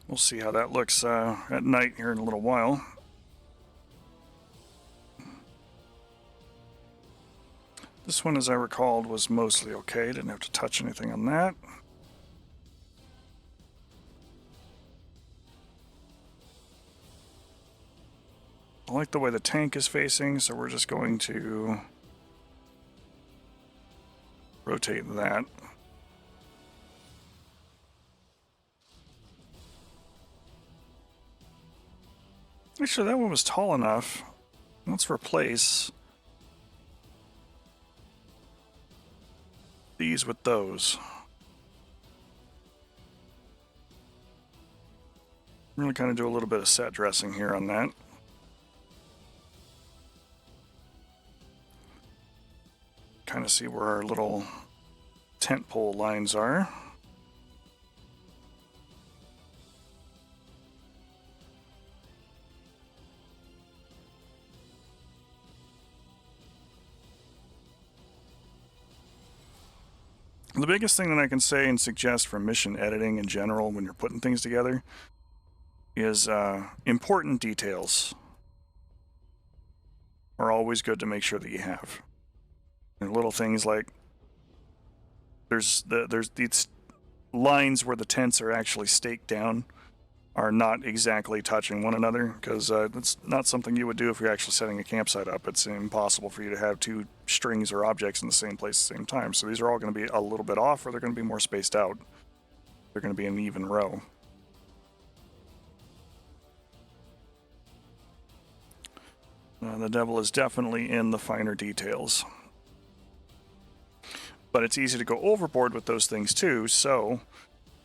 We'll see how that looks at night here in a little while. This one, as I recalled, was mostly okay. Didn't have to touch anything on that. I like the way the tank is facing, so we're just going to rotate that. Actually, that one was tall enough. Let's replace these with those. I'm going to kind of do a little bit of set dressing here on that. Kind of see where our little tent pole lines are. The biggest thing that I can say and suggest for mission editing in general when you're putting things together is important details are always good to make sure that you have. And little things like there's these lines where the tents are actually staked down are not exactly touching one another, because that's not something you would do if you're actually setting a campsite up. It's impossible for you to have two strings or objects in the same place at the same time. So these are all going to be a little bit off, or they're going to be more spaced out. They're going to be an even row. The devil is definitely in the finer details. But it's easy to go overboard with those things too, so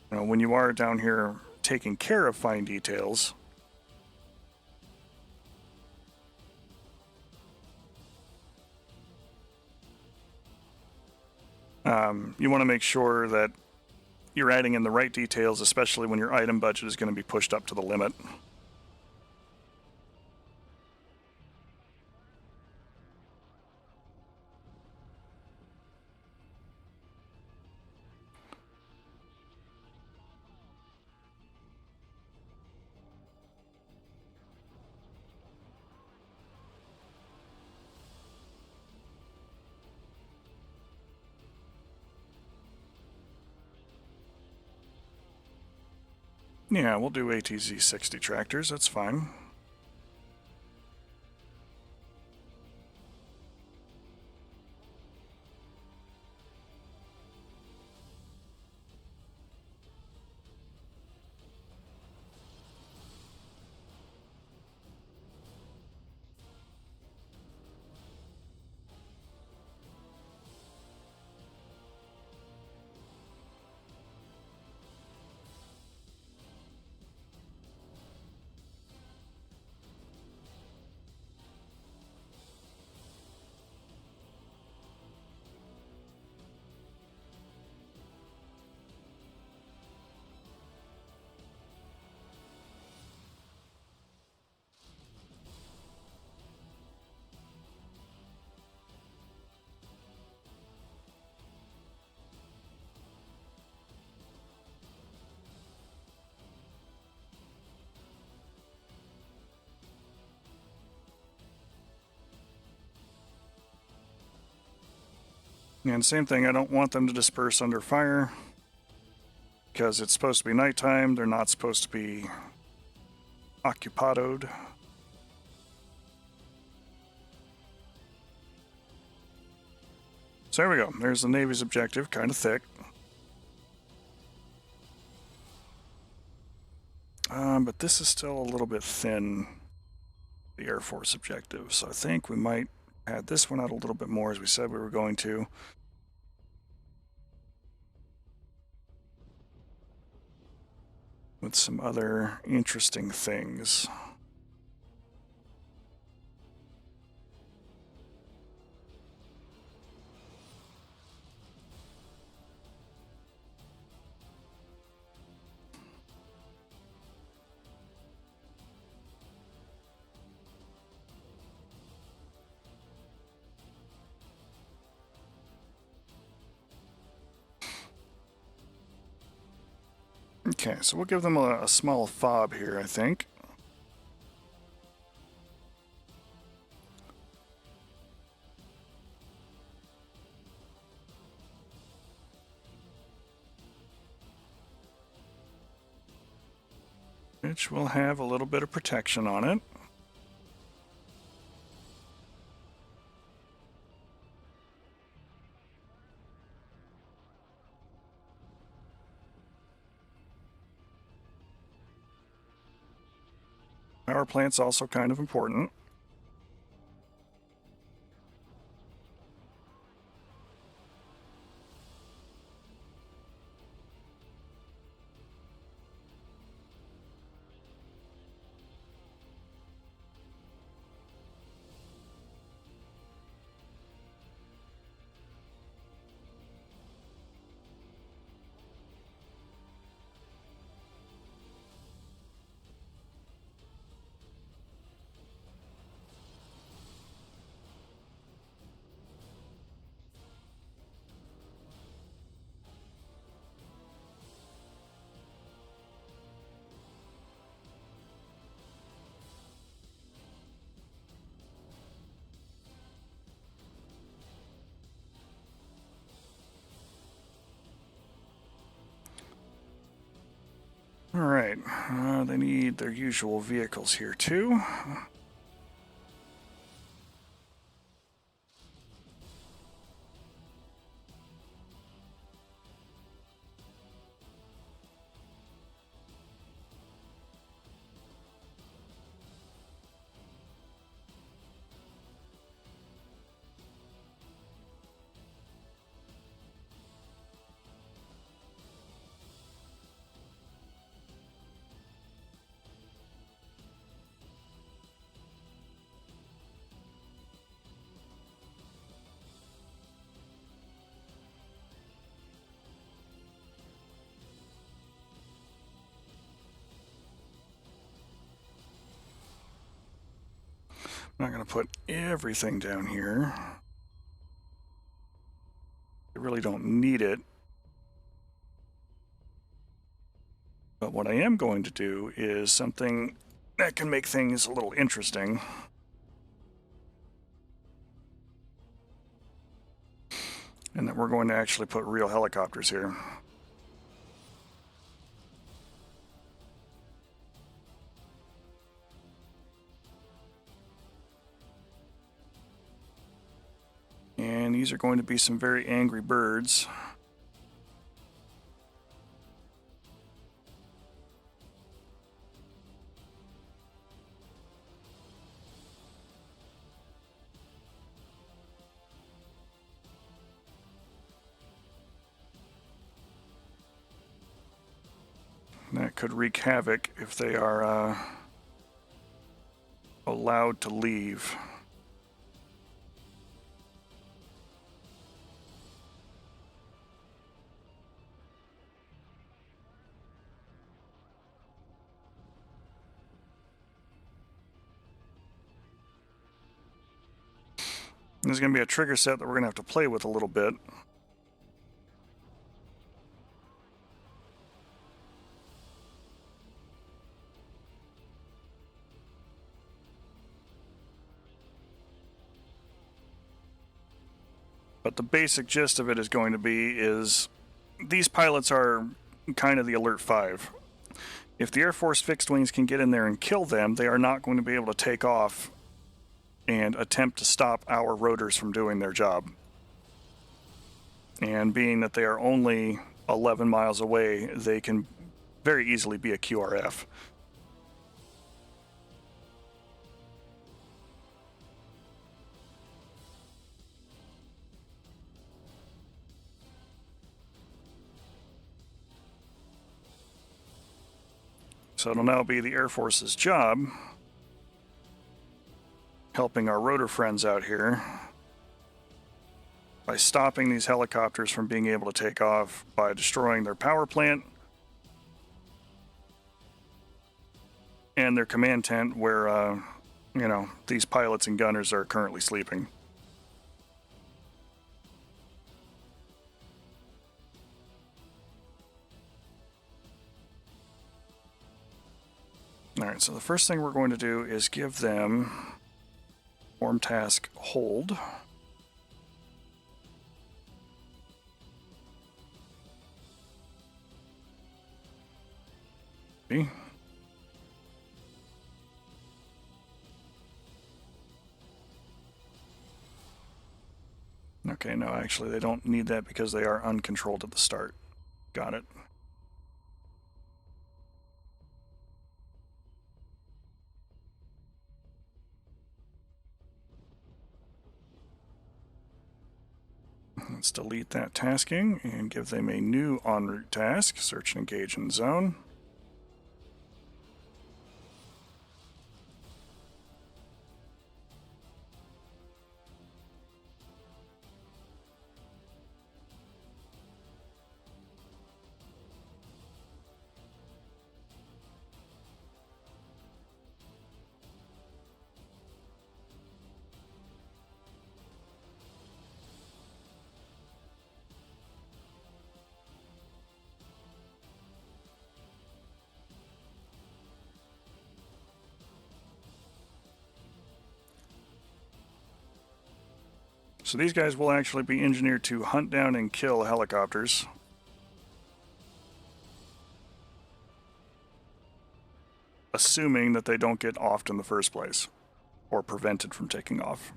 when you are down here taking care of fine details, you want to make sure that you're adding in the right details, especially when your item budget is going to be pushed up to the limit. Yeah, we'll do ATZ 60 tractors, that's fine. And same thing, I don't want them to disperse under fire, because it's supposed to be nighttime, they're not supposed to be occupadoed. So there we go, there's the Navy's objective, kind of thick. But this is still a little bit thin, the Air Force objective, so I think we might add this one out a little bit more, as we said we were going to. With some other interesting things. Okay, so we'll give them a small fob here, I think. Which will have a little bit of protection on it. Power plant's also kind of important. Alright, they need their usual vehicles here too. I'm not going to put everything down here. I really don't need it. But what I am going to do is something that can make things a little interesting. And that we're going to actually put real helicopters here. And these are going to be some very angry birds. That could wreak havoc if they are allowed to leave. There's going to be a trigger set that we're going to have to play with a little bit. But the basic gist of it is going to be is these pilots are kind of the Alert 5. If the Air Force fixed wings can get in there and kill them, they are not going to be able to take off and attempt to stop our rotors from doing their job. And being that they are only 11 miles away, they can very easily be a QRF. So it'll now be the Air Force's job, helping our rotor friends out here, by stopping these helicopters from being able to take off by destroying their power plant and their command tent where, these pilots and gunners are currently sleeping. Alright, so the first thing we're going to do is give them form task hold. Okay. Okay, no, actually they don't need that because they are uncontrolled at the start. Got it. Let's delete that tasking and give them a new en route task, search and engage in zone. So these guys will actually be engineered to hunt down and kill helicopters. Assuming that they don't get offed in the first place, or prevented from taking off.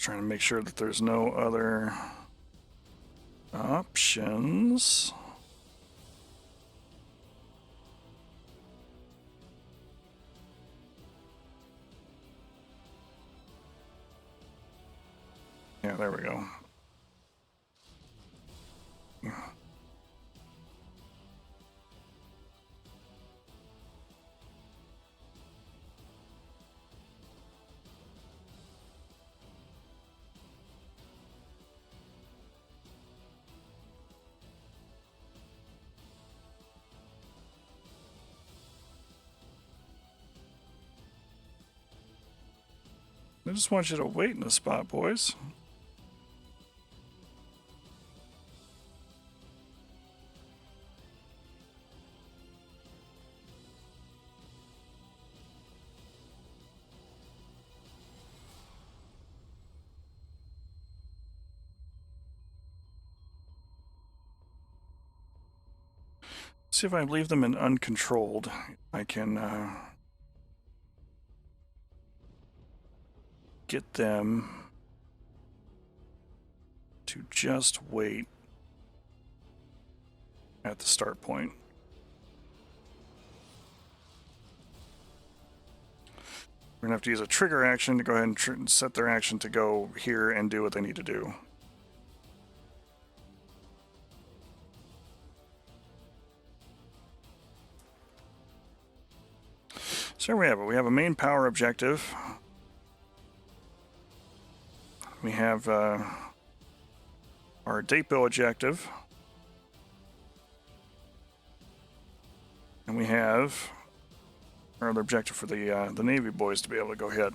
Trying to make sure that there's no other options. Yeah, there we go. I just want you to wait in a spot, boys. See if I leave them in uncontrolled, I can get them to just wait at the start point. We're gonna have to use a trigger action to go ahead and set their action to go here and do what they need to do. So there we have it. We have a main power objective. We have our depot objective. And we have our other objective for the Navy boys to be able to go hit.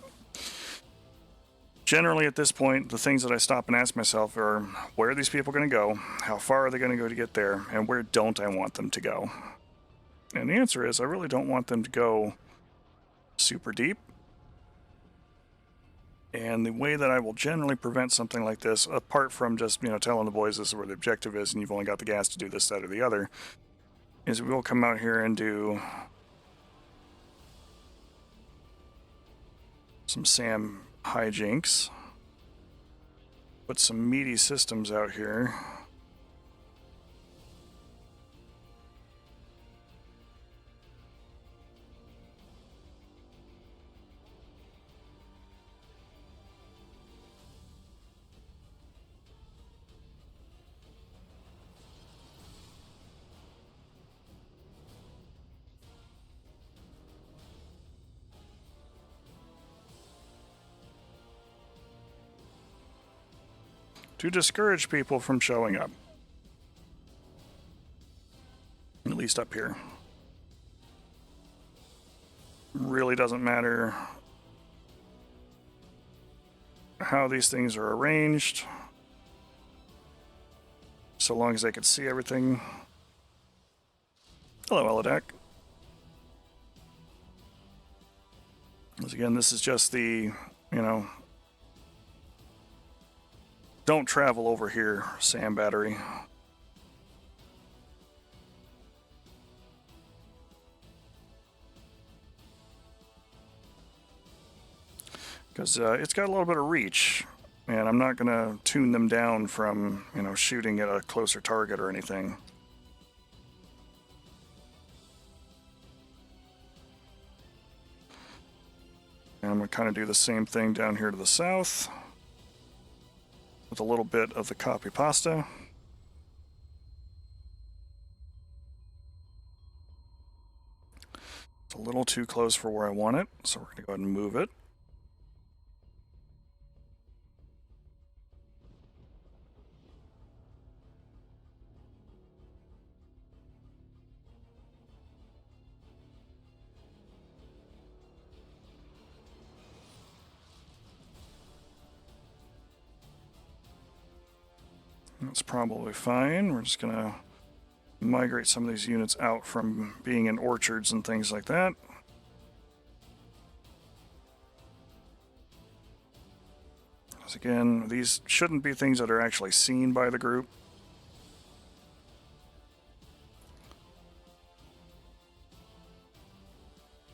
Generally, at this point, the things that I stop and ask myself are, where are these people going to go? How far are they going to go to get there? And where don't I want them to go? And the answer is, I really don't want them to go super deep. And the way that I will generally prevent something like this, apart from just, telling the boys this is where the objective is and you've only got the gas to do this, that, or the other, is we will come out here and do some SAM hijinks. Put some meaty systems out here. To discourage people from showing up. At least up here. Really doesn't matter how these things are arranged, so long as they can see everything. Hello, Eladak. Once again, this is just the, don't travel over here, SAM battery. Because it's got a little bit of reach, and I'm not going to tune them down from, shooting at a closer target or anything. And I'm going to kind of do the same thing down here to the south, with a little bit of the copy pasta. It's a little too close for where I want it, so we're going to go ahead and move it. That's probably fine. We're just going to migrate some of these units out from being in orchards and things like that. Because again, these shouldn't be things that are actually seen by the group.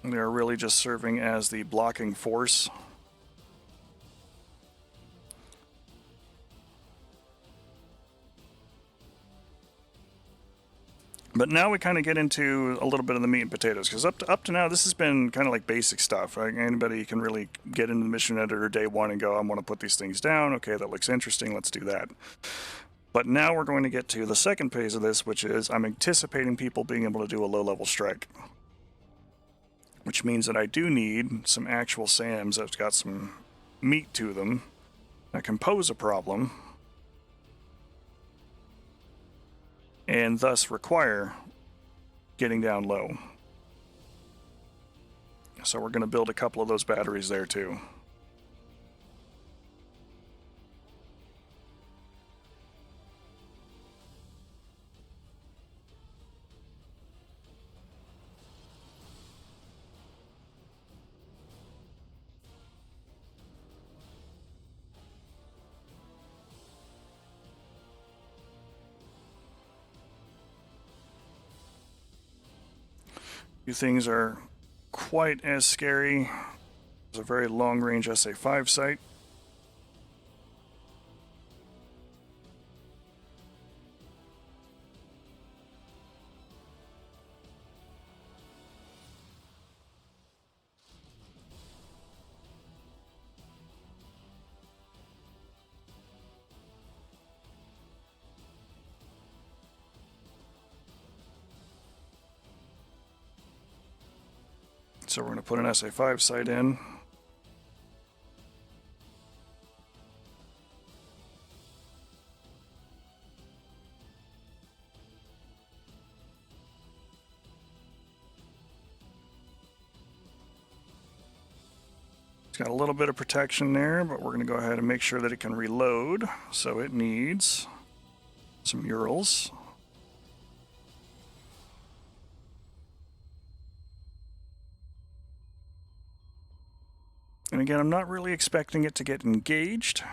They're really just serving as the blocking force. But now we kind of get into a little bit of the meat and potatoes, because up to now this has been kind of like basic stuff. Like anybody can really get into the mission editor day one and go, I want to put these things down. Okay, that looks interesting. Let's do that. But now we're going to get to the second phase of this, which is I'm anticipating people being able to do a low-level strike, which means that I do need some actual SAMs that's got some meat to them that can pose a problem and thus require getting down low. So we're going to build a couple of those batteries there too. Few things are quite as scary. There's a very long-range SA-5 sight. So we're going to put an SA-5 sight in. It's got a little bit of protection there, but we're going to go ahead and make sure that it can reload. So it needs some Urals. And again, I'm not really expecting it to get engaged.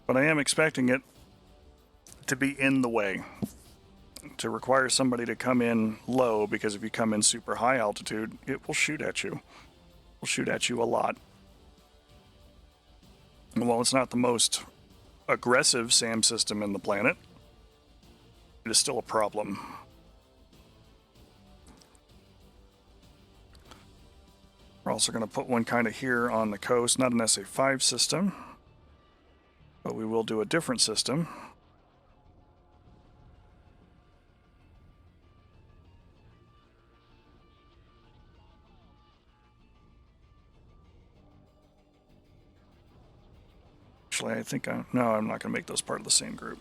But I am expecting it to be in the way, to require somebody to come in low, because if you come in super high altitude, it will shoot at you. It will shoot at you a lot. And while it's not the most aggressive SAM system in the planet, it is still a problem. We're also going to put one kind of here on the coast, not an SA-5 system, but we will do a different system. Actually, I think no, I'm not going to make those part of the same group.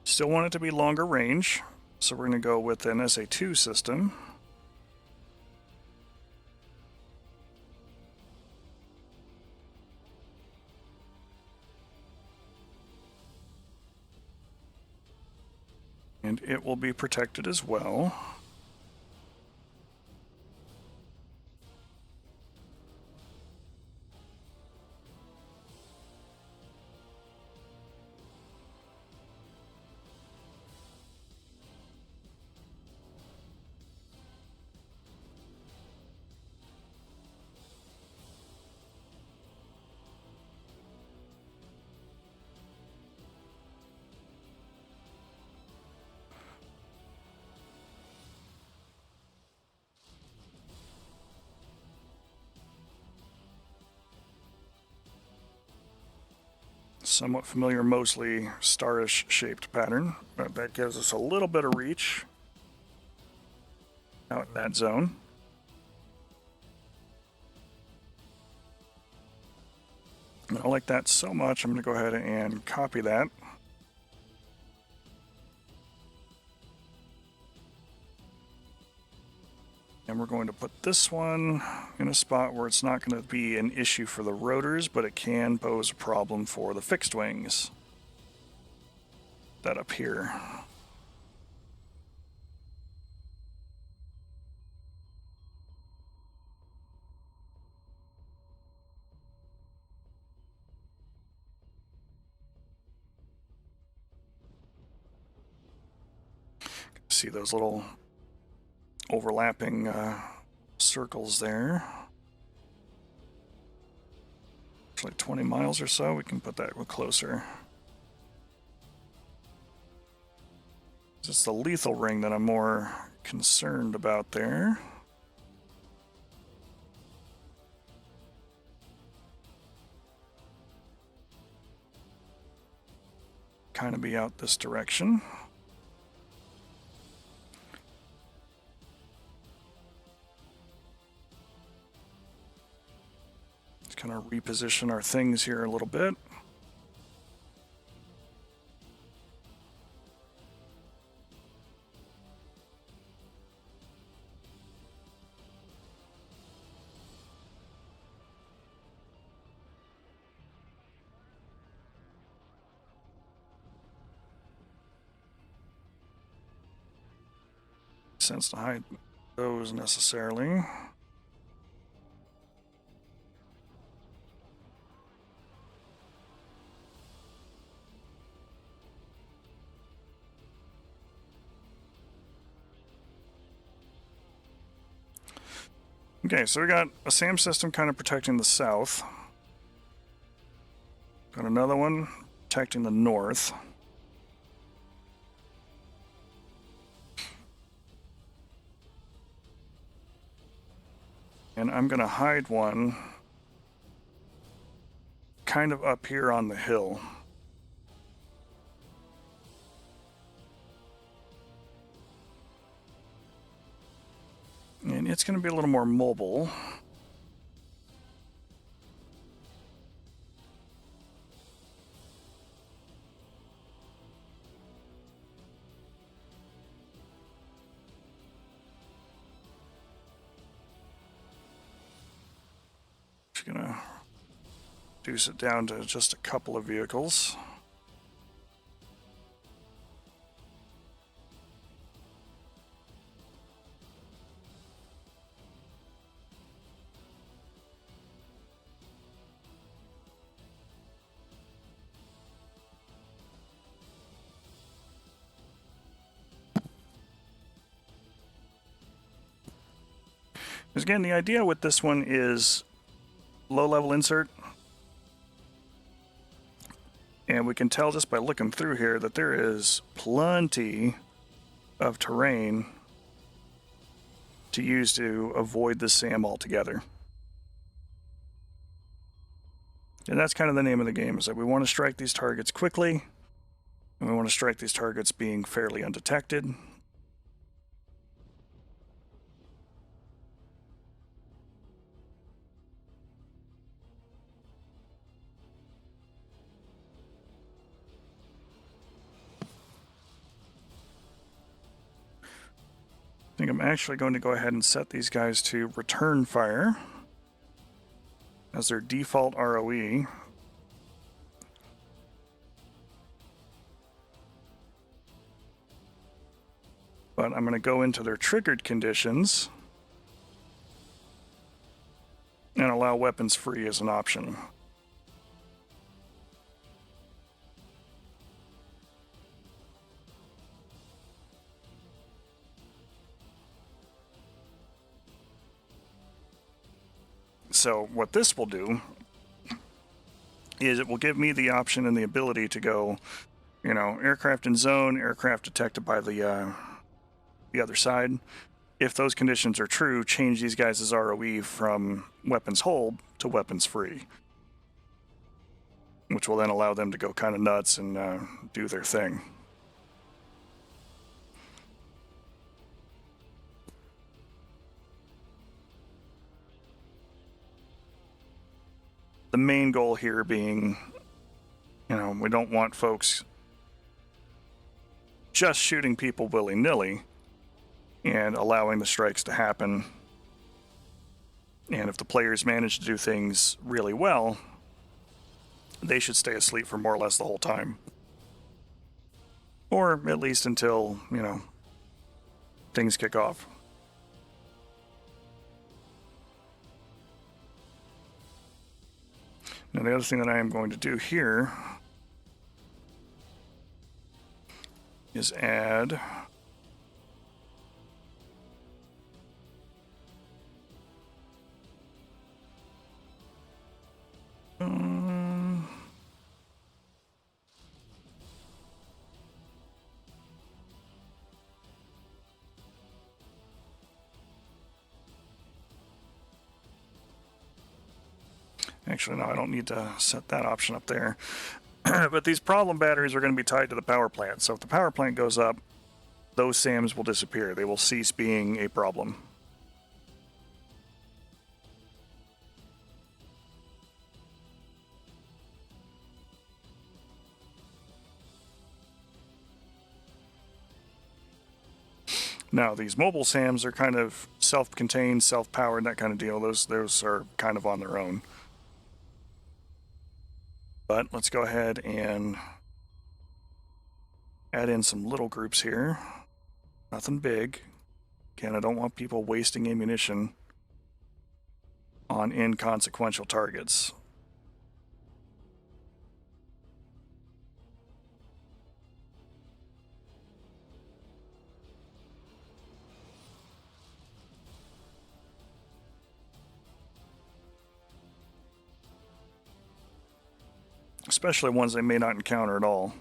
Still want it to be longer range, so we're going to go with an SA-2 system. And it will be protected as well. Somewhat familiar, mostly starish shaped pattern, but that gives us a little bit of reach out in that zone. And I like that so much, I'm going to go ahead and copy that. And we're we're going to put this one in a spot where it's not going to be an issue for the rotors, but it can pose a problem for the fixed wings. That up here. See those little overlapping circles there. It's like 20 miles or so. We can put that a little closer. It's the lethal ring that I'm more concerned about there. Kind of be out this direction. Let's kind of reposition our things here a little bit. Sense to hide those necessarily. Okay, so we got a SAM system kind of protecting the south. Got another one protecting the north. And I'm going to hide one kind of up here on the hill. And it's going to be a little more mobile. Just going to reduce it down to just a couple of vehicles. Because again, the idea with this one is low-level insert. And we can tell just by looking through here that there is plenty of terrain to use to avoid the SAM altogether. And that's kind of the name of the game, is that we want to strike these targets quickly, and we want to strike these targets being fairly undetected. I think I'm actually going to go ahead and set these guys to return fire as their default ROE. But I'm going to go into their triggered conditions and allow weapons free as an option. So what this will do is it will give me the option and the ability to go, aircraft in zone, aircraft detected by the other side. If those conditions are true, change these guys' ROE from weapons hold to weapons free, which will then allow them to go kind of nuts and do their thing. The main goal here being, we don't want folks just shooting people willy-nilly and allowing the strikes to happen And if the players manage to do things really well, they should stay asleep for more or less the whole time. Or at least until, things kick off. Now the other thing that I am going to do here is add actually, no, I don't need to set that option up there. But these problem batteries are going to be tied to the power plant. So if the power plant goes up, those SAMs will disappear. They will cease being a problem. Now, these mobile SAMs are kind of self-contained, self-powered, that kind of deal. Those are kind of on their own. But let's go ahead and add in some little groups here. Nothing big. Again, I don't want people wasting ammunition on inconsequential targets. Especially ones they may not encounter at all.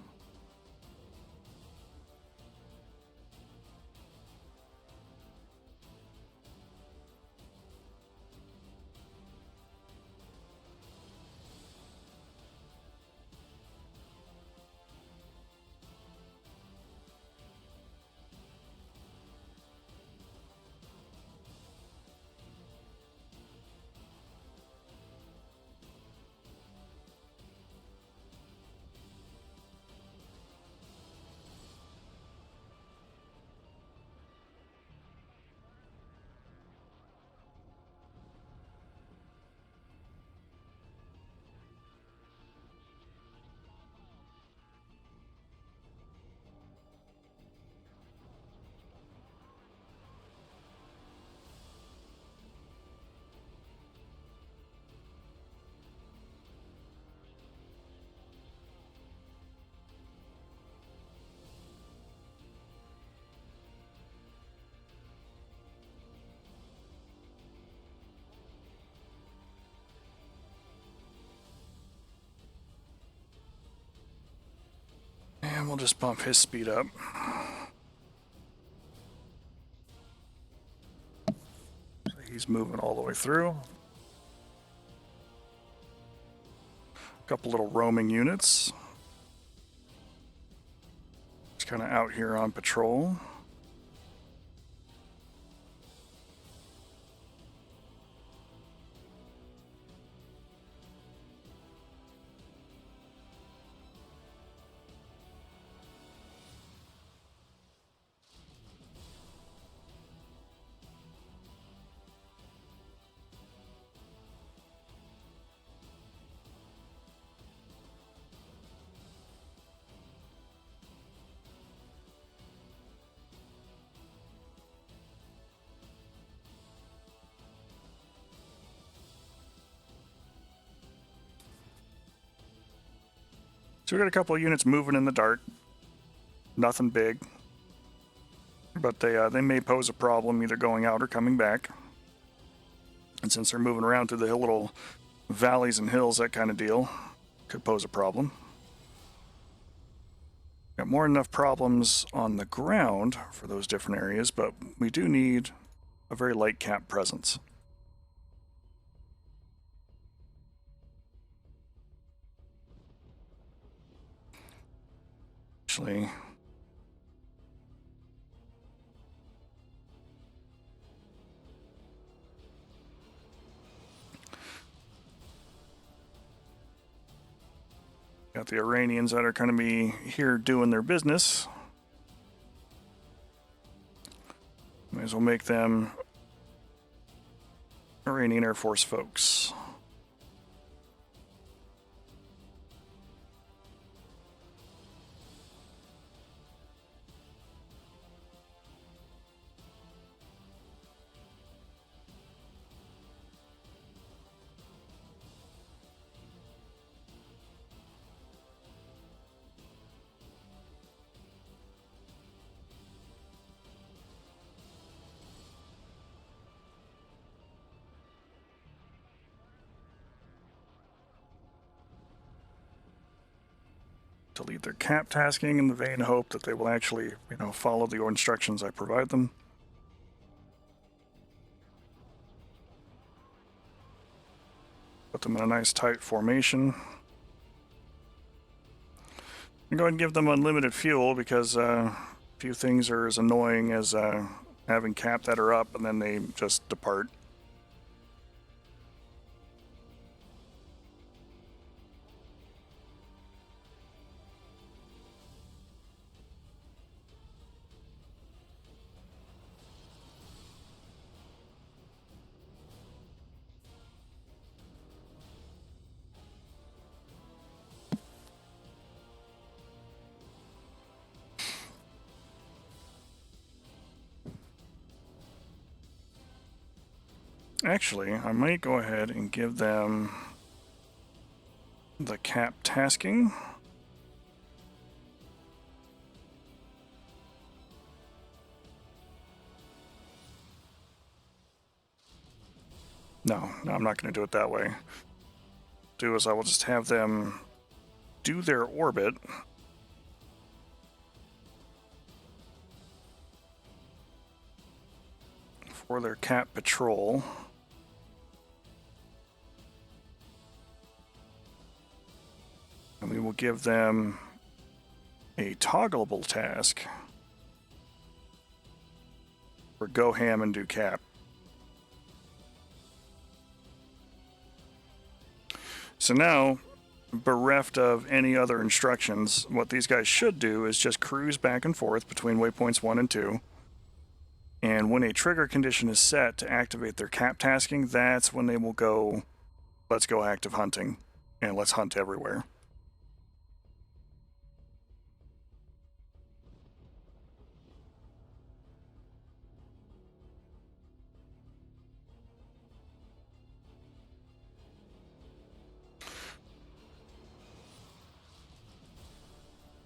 And we'll just bump his speed up. So he's moving all the way through. A couple little roaming units. Just kind of out here on patrol. So we got a couple of units moving in the dark. Nothing big. But they may pose a problem either going out or coming back. And since they're moving around through the little valleys and hills, that kind of deal, could pose a problem. Got more than enough problems on the ground for those different areas, but we do need a very light cap presence. Actually, got the Iranians that are going to be here doing their business. May as well make them Iranian Air Force folks. To lead their cap tasking in the vain hope that they will actually, follow the instructions I provide them. Put them in a nice tight formation. I'm going to give them unlimited fuel because few things are as annoying as having cap that are up and then they just depart. Actually, I might go ahead and give them the cap tasking. No, I'm not going to do it that way. Do is I will just have them do their orbit. For their cap patrol. And we will give them a toggleable task for go ham and do cap. So now, bereft of any other instructions, what these guys should do is just cruise back and forth between waypoints 1 and 2. And when a trigger condition is set to activate their cap tasking, that's when they will go, let's go active hunting, and let's hunt everywhere.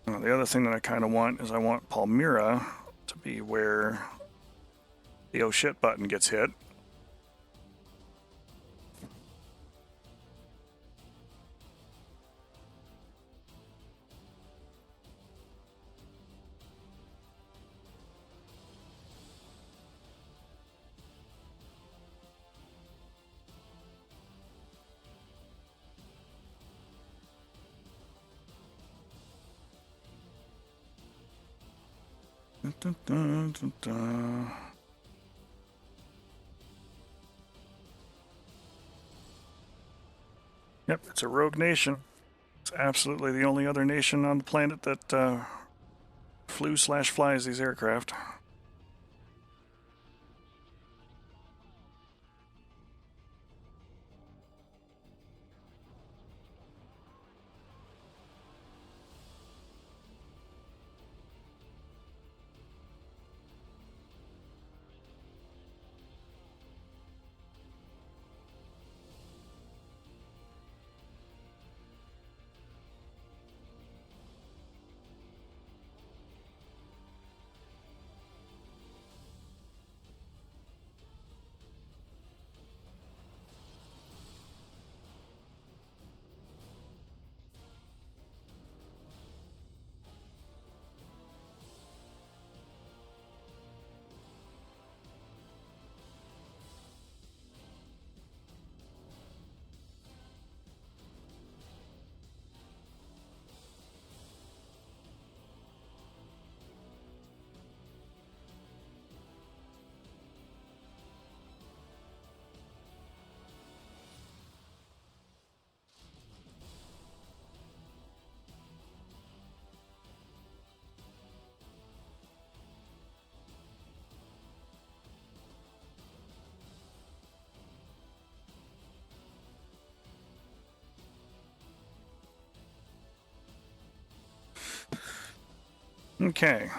Now, the other thing that I kind of want is I want Palmyra to be where the oh shit button gets hit. Dun, dun, dun, dun. Yep, it's a rogue nation. It's absolutely the only other nation on the planet that flew/flies these aircraft. Okay.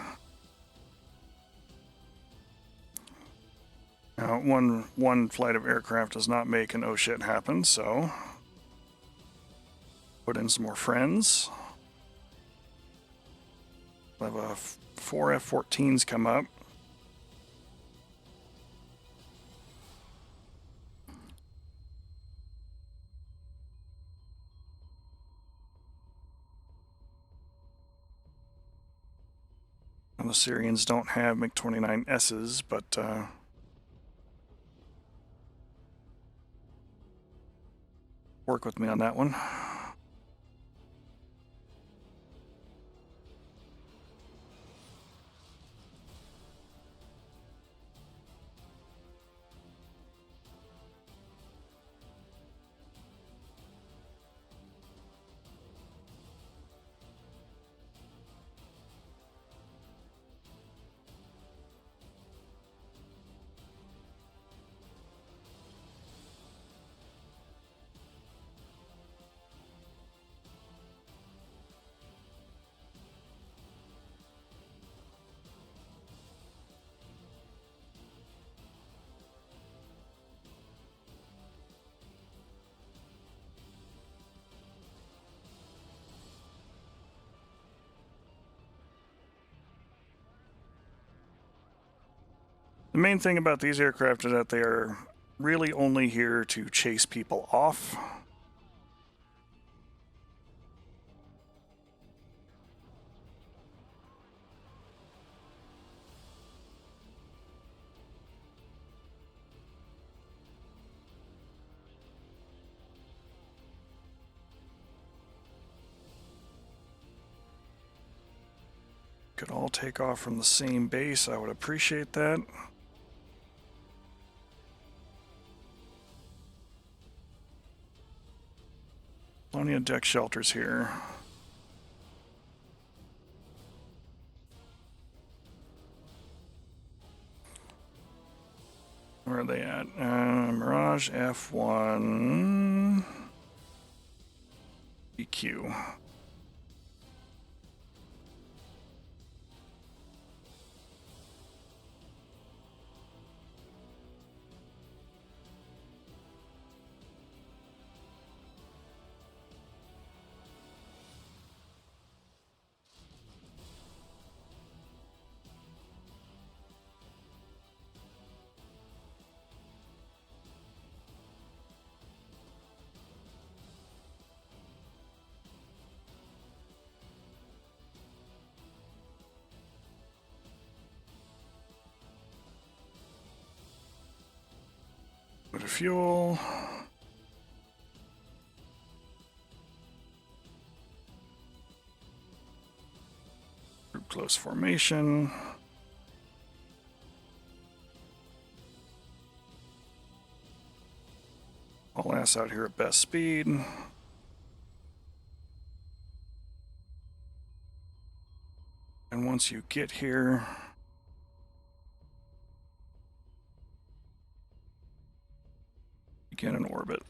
Now, one flight of aircraft does not make an oh shit happen, so put in some more friends. We'll have 4 F-14s come up. And the Syrians don't have MiG-29Ss, but work with me on that one. The main thing about these aircraft is that they are really only here to chase people off. Could all take off from the same base. I would appreciate that. Plenty of deck shelters here. Where are they at? Mirage F1 EQ. Bit of fuel. Group close formation. All ass out here at best speed. And once you get here, begin an orbit.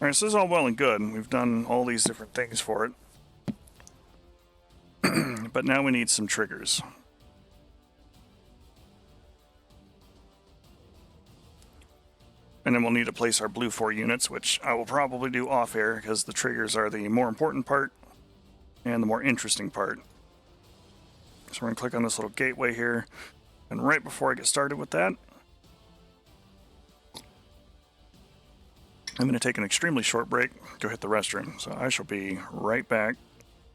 All right, so this is all well and good. We've done all these different things for it. But now we need some triggers. And then we'll need to place our blue 4 units, which I will probably do off air because the triggers are the more important part and the more interesting part. So we're going to click on this little gateway here. And right before I get started with that, I'm going to take an extremely short break, go hit the restroom. So I shall be right back,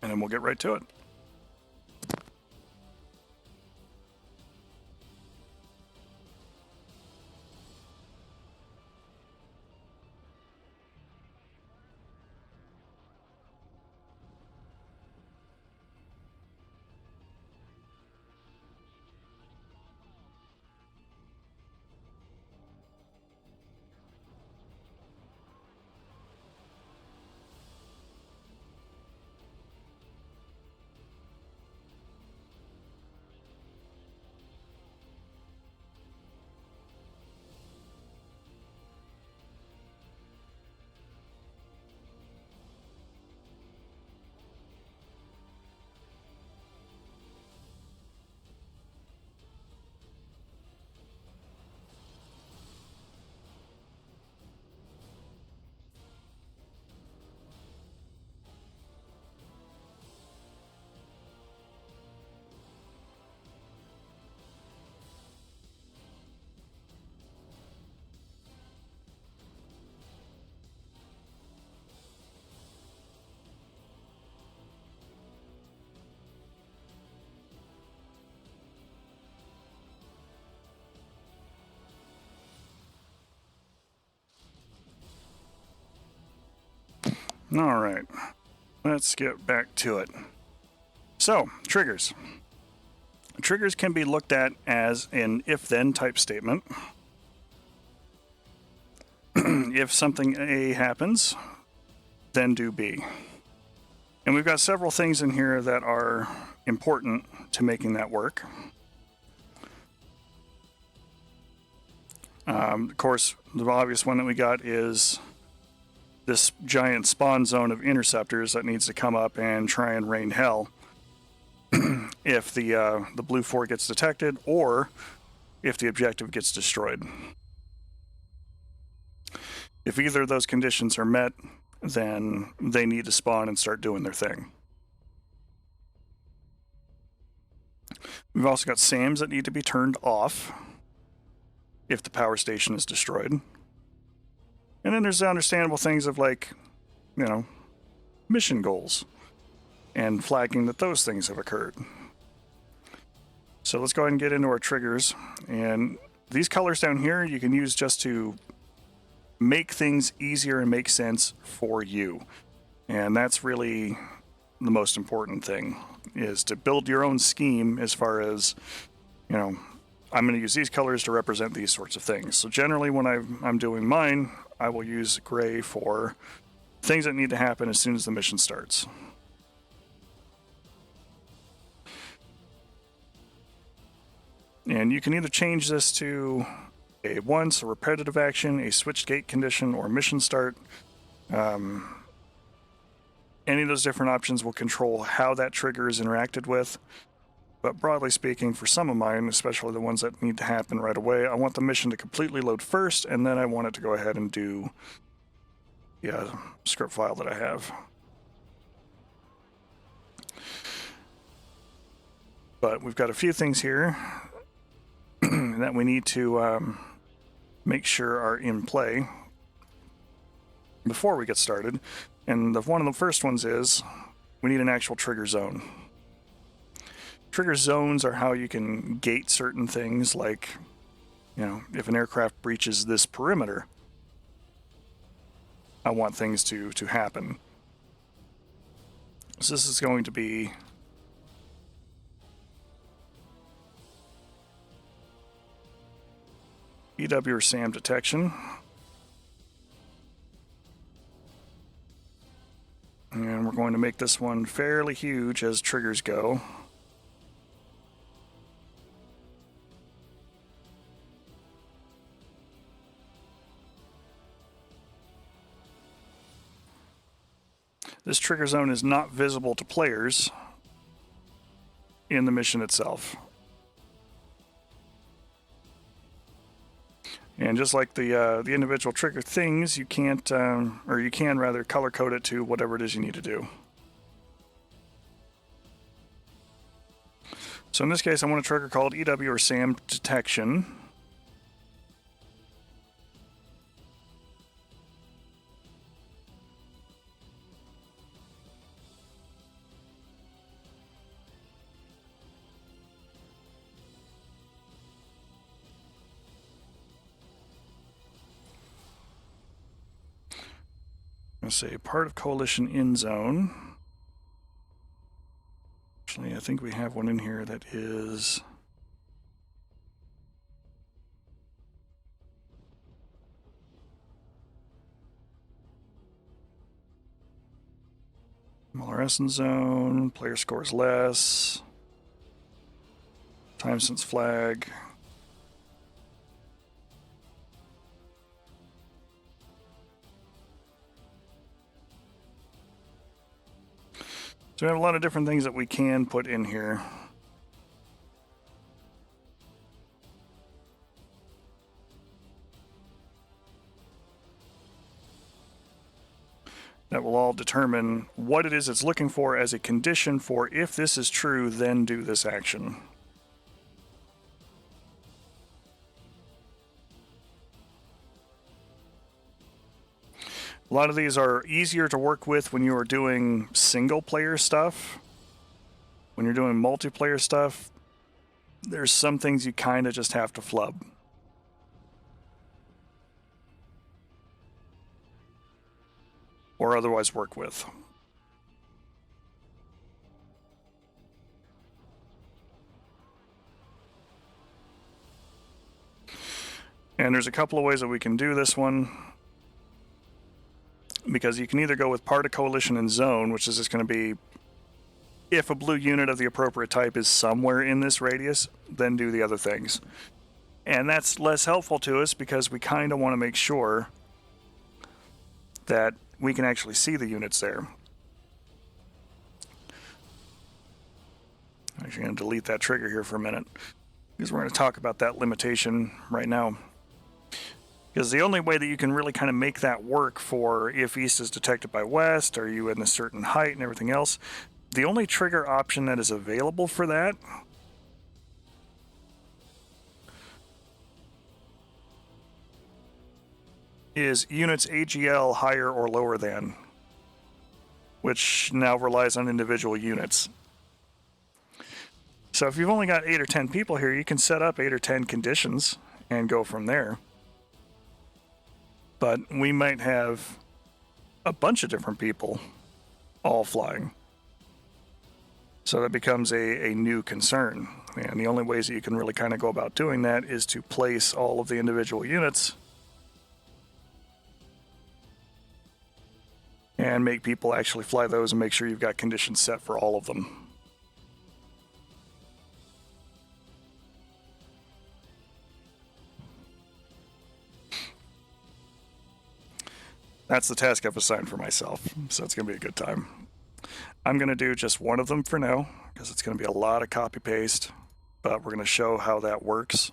and then we'll get right to it. All right, let's get back to it. So, triggers. Triggers can be looked at as an if-then type statement. If something A happens, then do B. And we've got several things in here that are important to making that work. Of course, the obvious one that we got is this giant spawn zone of interceptors that needs to come up and try and rain hell if the blue fort gets detected or if the objective gets destroyed. If either of those conditions are met, then they need to spawn and start doing their thing. We've also got SAMs that need to be turned off if the power station is destroyed. And then there's the understandable things of, like, you know, mission goals and flagging that those things have occurred. So let's go ahead and get into our triggers. And these colors down here you can use just to make things easier and make sense for you. And that's really the most important thing, is to build your own scheme as far as, you know, I'm going to use these colors to represent these sorts of things. So generally when I'm doing mine, I will use gray for things that need to happen as soon as the mission starts. And you can either change this to a once, a repetitive action, a switched gate condition, or mission start. Any of those different options will control how that trigger is interacted with. But broadly speaking, for some of mine, especially the ones that need to happen right away, I want the mission to completely load first, and then I want it to go ahead and do the script file that I have. But we've got a few things here that we need to make sure are in play before we get started. And one of the first ones is we need an actual trigger zone. Trigger zones are how you can gate certain things, like, you know, if an aircraft breaches this perimeter, I want things to happen. So this is going to be EW or SAM detection. And we're going to make this one fairly huge as triggers go. This trigger zone is not visible to players in the mission itself. And just like the individual trigger things, you can't, or you can rather, color code it to whatever it is you need to do. So in this case, I want a trigger called EW or SAM detection. Let's say part of coalition in zone. Actually, I think we have one in here that is Molarescent zone, player scores less, time since flag. So we have a lot of different things that we can put in here. That will all determine what it is it's looking for as a condition for, if this is true, then do this action. A lot of these are easier to work with when you are doing single player stuff. When you're doing multiplayer stuff, there's some things you kind of just have to flub. or otherwise work with. And there's a couple of ways that we can do this one, because you can either go with Party Coalition and Zone, which is just going to be if a blue unit of the appropriate type is somewhere in this radius, then do the other things. And that's less helpful to us because we kind of want to make sure that we can actually see the units there. I'm actually going to delete that trigger here for a minute, because we're going to talk about that limitation right now. Because the only way that you can really kind of make that work for if east is detected by west, are you in a certain height and everything else, the only trigger option that is available for that is units AGL higher or lower than, which now relies on individual units. So if you've only got 8 or 10 people here, you can set up 8 or 10 conditions and go from there. But we might have a bunch of different people all flying. So that becomes a new concern. And the only ways that you can really kind of go about doing that is to place all of the individual units and make people actually fly those and make sure you've got conditions set for all of them. That's the task I've assigned for myself, so it's going to be a good time. I'm going to do just one of them for now, because it's going to be a lot of copy-paste, but we're going to show how that works.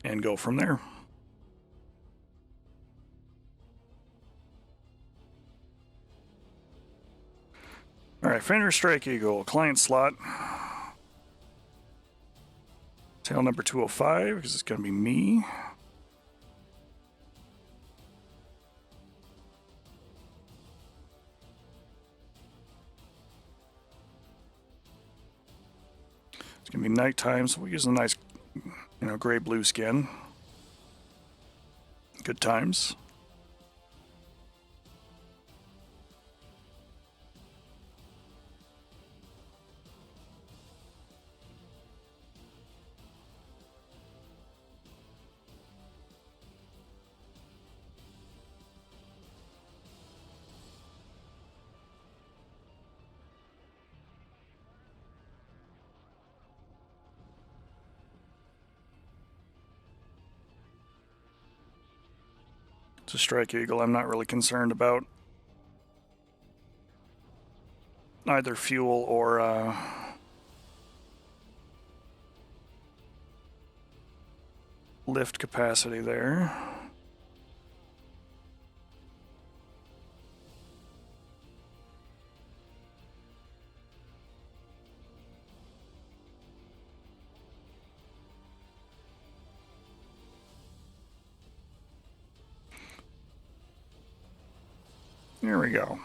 And go from there. All right, Fender Strike Eagle, client slot. Tail number 205, because it's going to be me. It's going to be nighttime, so we'll use a nice, gray blue skin. Good times. It's a Strike Eagle. I'm not really concerned about either fuel or lift capacity there. There we go.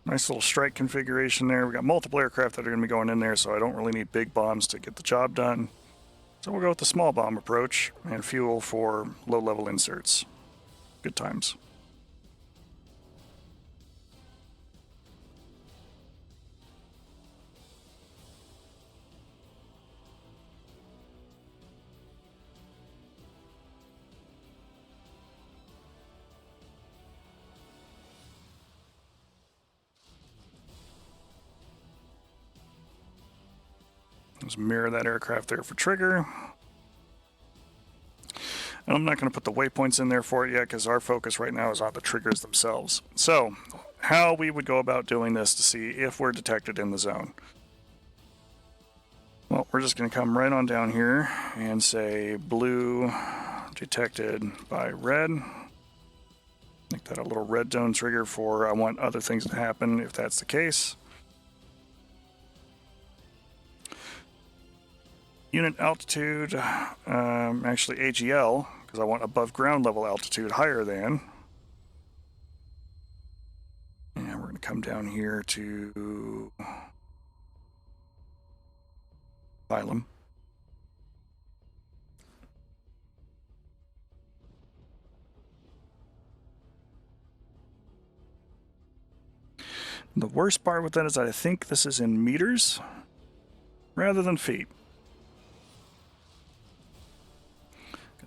Nice little strike configuration there. We got multiple aircraft that are going to be going in there, so I don't really need big bombs to get the job done. So we'll go with the small bomb approach and fuel for low-level inserts. Good times. Just mirror that aircraft there for trigger. And I'm not going to put the waypoints in there for it yet because our focus right now is on the triggers themselves. So, how we would go about doing this to see if we're detected in the zone. Well, we're just going to come right on down here and say blue detected by red. Make that a little red zone trigger for I want other things to happen if that's the case. Unit altitude, actually AGL, because I want above ground level altitude higher than. And we're going to come down here to Pilum. The worst part with that is I think this is in meters rather than feet.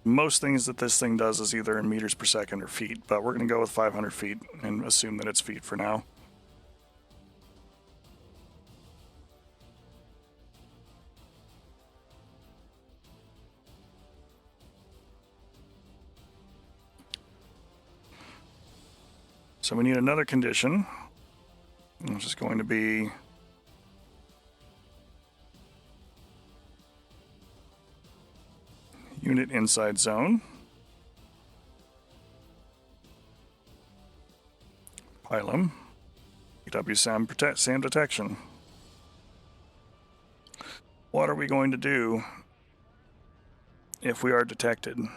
Most things that this thing does is either in meters per second or feet, but we're going to go with 500 feet and assume that it's feet for now. So we need another condition, which is going to be unit inside zone, Pilum, EW SAM detection. What are we going to do if we are detected? We're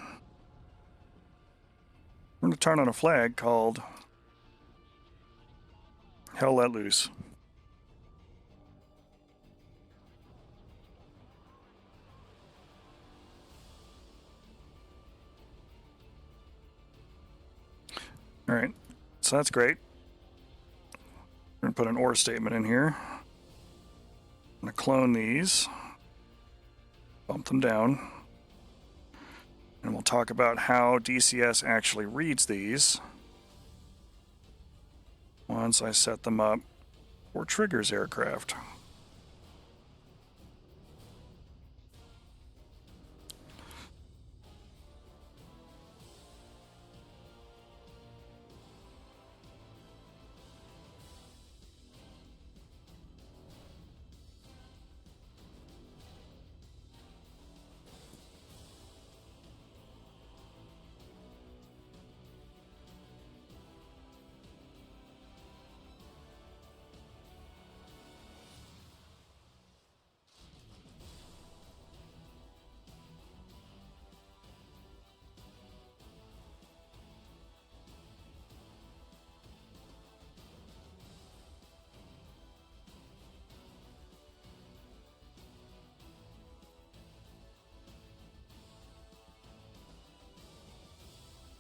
going to turn on a flag called Hell Let Loose. All right, so that's great. We're going to put an OR statement in here. I'm going to clone these, bump them down, and we'll talk about how DCS actually reads these once I set them up for triggers aircraft.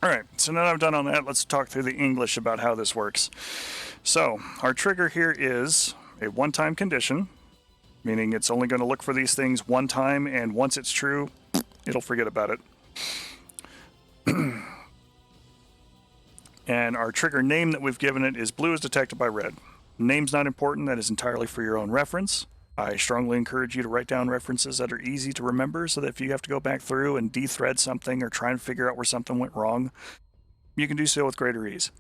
All right, so now that I've done all that, let's talk through the English about how this works. So our trigger here is a one-time condition, meaning it's only going to look for these things one time, and once it's true, it'll forget about it. And our trigger name that we've given it is blue is detected by red. Name's not important, that is entirely for your own reference. I strongly encourage you to write down references that are easy to remember so that if you have to go back through and de-thread something or try and figure out where something went wrong, you can do so with greater ease.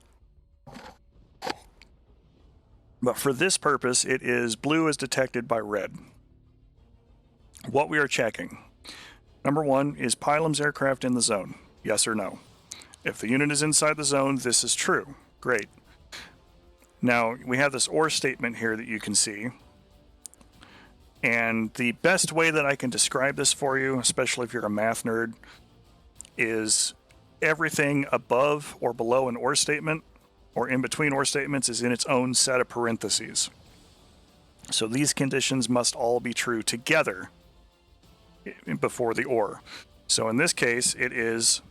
But for this purpose, it is blue is detected by red. What we are checking. Number one, is Pilum's aircraft in the zone? Yes or no? If the unit is inside the zone, this is true. Great. Now, we have this OR statement here that you can see. And the best way that I can describe this for you, especially if you're a math nerd, is everything above or below an OR statement or in between OR statements is in its own set of parentheses. So these conditions must all be true together before the OR. So in this case, it is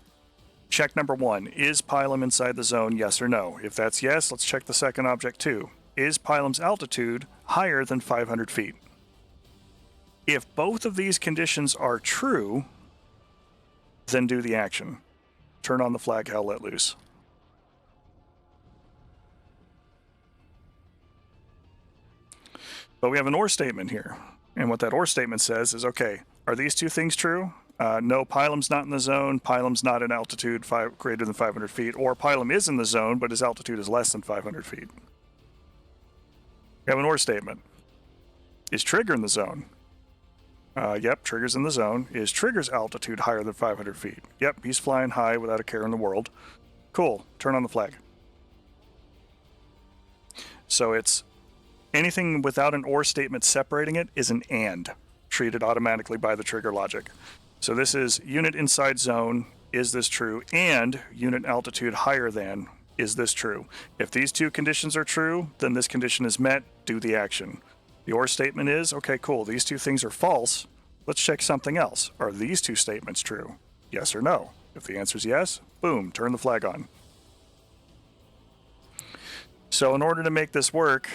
check number one. Is Pilum inside the zone, yes or no? If that's yes, let's check the second object too. Is Pilum's altitude higher than 500 feet? If both of these conditions are true, then do the action. Turn on the flag, Hell Let Loose. But we have an OR statement here. And what that OR statement says is, okay, are these two things true? No, Pilum's not in the zone. Pilum's not in altitude greater than 500 feet. Or Pilum is in the zone, but his altitude is less than 500 feet. We have an OR statement. Is Trigger in the zone? Yep, Trigger's in the zone. Is Trigger's altitude higher than 500 feet? Yep, he's flying high without a care in the world. Cool, turn on the flag. So it's anything without an OR statement separating it is an AND, treated automatically by the trigger logic. So this is unit inside zone, is this true? And unit altitude higher than, is this true? If these two conditions are true, then this condition is met, do the action. The OR statement is, okay, cool, these two things are false. Let's check something else. Are these two statements true? Yes or no? If the answer is yes, boom, turn the flag on. So in order to make this work,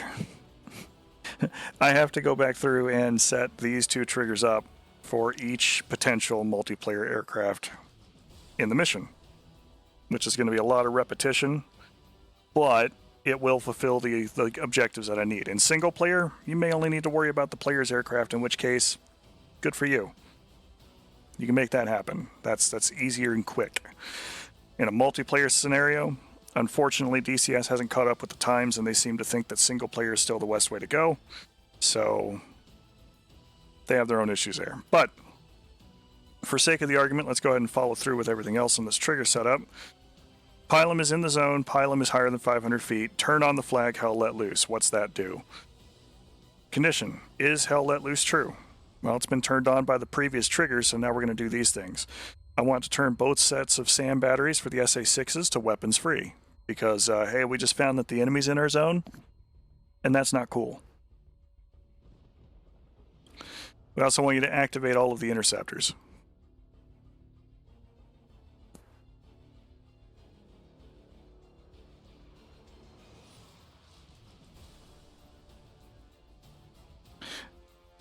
I have to go back through and set these two triggers up for each potential multiplayer aircraft in the mission, which is going to be a lot of repetition, but it will fulfill the objectives that I need. In single player, you may only need to worry about the player's aircraft, in which case, good for you. You can make that happen. That's easier and quick. In a multiplayer scenario, unfortunately, DCS hasn't caught up with the times, and they seem to think that single player is still the best way to go. So they have their own issues there. But for sake of the argument, let's go ahead and follow through with everything else on this trigger setup. Pilum is in the zone. Pilum is higher than 500 feet. Turn on the flag, hell let loose. What's that do? Condition, is hell let loose true? Well, it's been turned on by the previous triggers, so now we're going to do these things. I want to turn both sets of SAM batteries for the SA-6s to weapons free. Because, hey, we just found that the enemy's in our zone, and that's not cool. We also want you to activate all of the interceptors.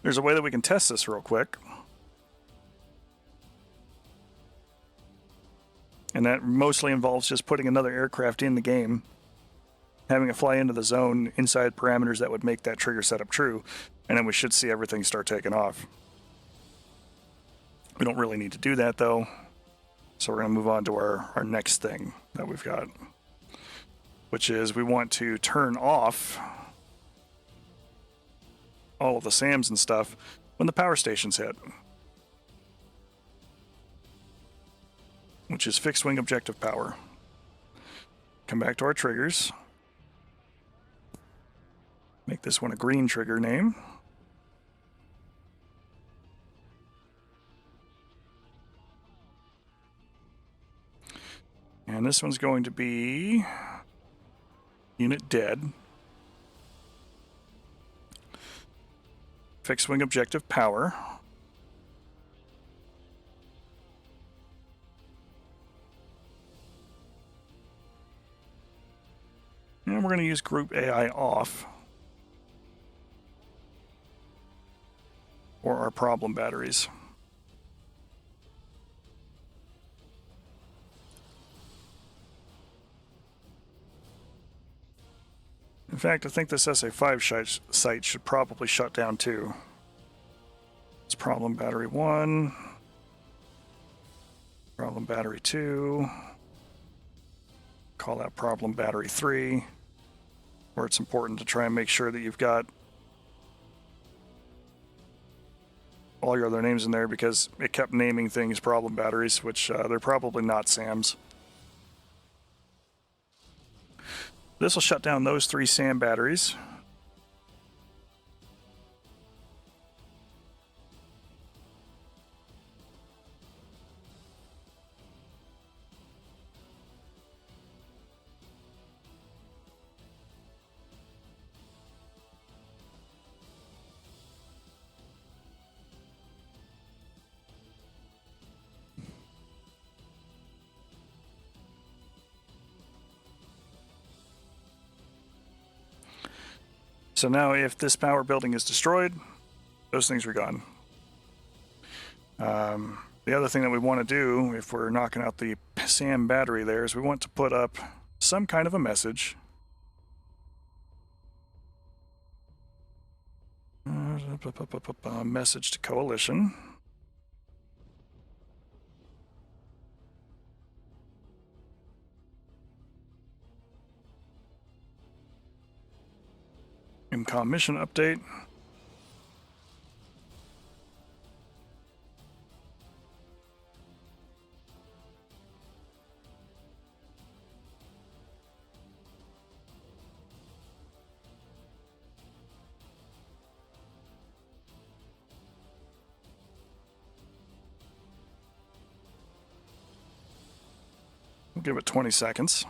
There's a way that we can test this real quick. And that mostly involves just putting another aircraft in the game, having it fly into the zone inside parameters that would make that trigger setup true, and then we should see everything start taking off. We don't really need to do that, though, so we're going to move on to our next thing that we've got, which is we want to turn off all of the SAMs and stuff when the power stations hit, which is fixed wing objective power. Come back to our triggers. Make this one a green trigger name. And this one's going to be unit dead. Fixed wing objective power. And we're going to use group AI off for our problem batteries. In fact, I think this SA5 site should probably shut down too. It's problem battery 1, problem battery 2, call that problem battery 3, where it's important to try and make sure that you've got all your other names in there, because it kept naming things problem batteries, which they're probably not SAMs. This will shut down those 3 SAM batteries. So now if this power building is destroyed, those things are gone. The other thing that we want to do, if we're knocking out the SAM battery there, is we want to put up some kind of a message. Message to coalition. IMCOM mission update. We'll give it 20 seconds.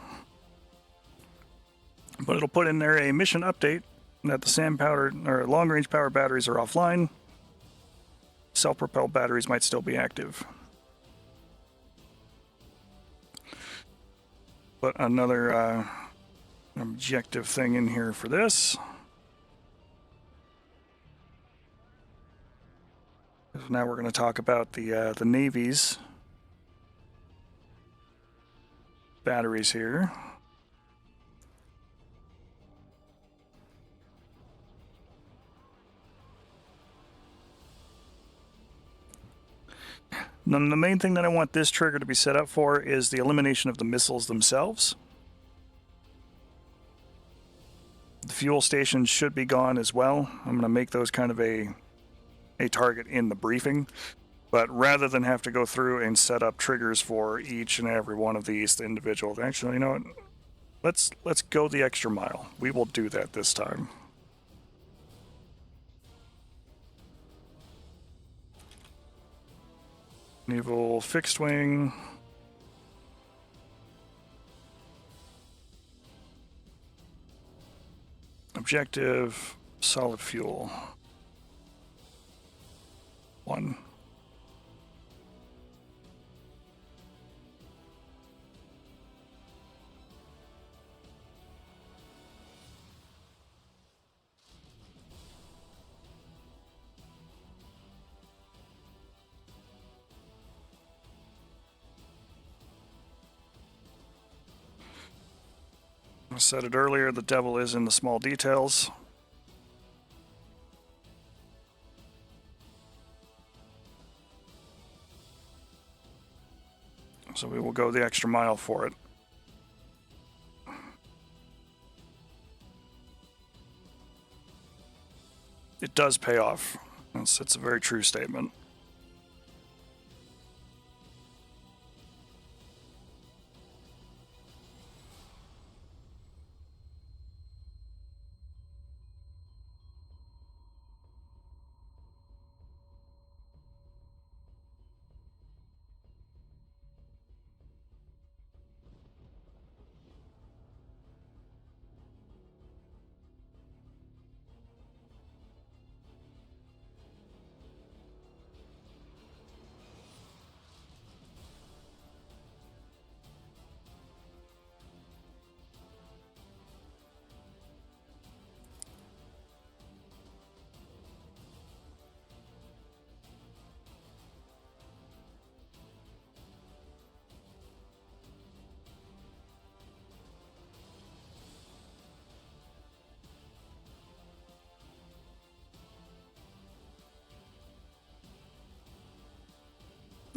But it'll put in there a mission update that the SAM power or long-range power batteries are offline. Self-propelled batteries might still be active. But another objective thing in here for this. Now we're going to talk about the Navy's batteries here. Then the main thing that I want this trigger to be set up for is the elimination of the missiles themselves. The fuel stations should be gone as well. I'm going to make those kind of a target in the briefing. But rather than have to go through and set up triggers for each and every one of these individual, actually, you know what? Let's go the extra mile. We will do that this time. Naval fixed wing. Objective, solid fuel. 1. I said it earlier, the devil is in the small details. So we will go the extra mile for it. It does pay off. It's a very true statement.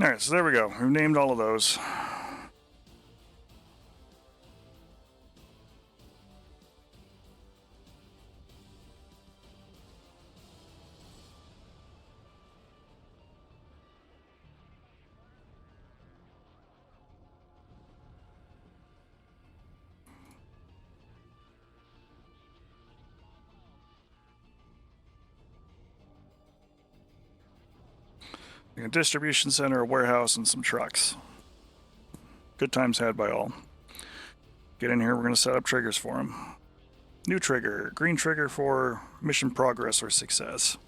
Alright, so there we go. We've named all of those. A distribution center, a warehouse, and some trucks. Good times had by all. Get in here, we're going to set up triggers for them. New trigger, green trigger for mission progress or success.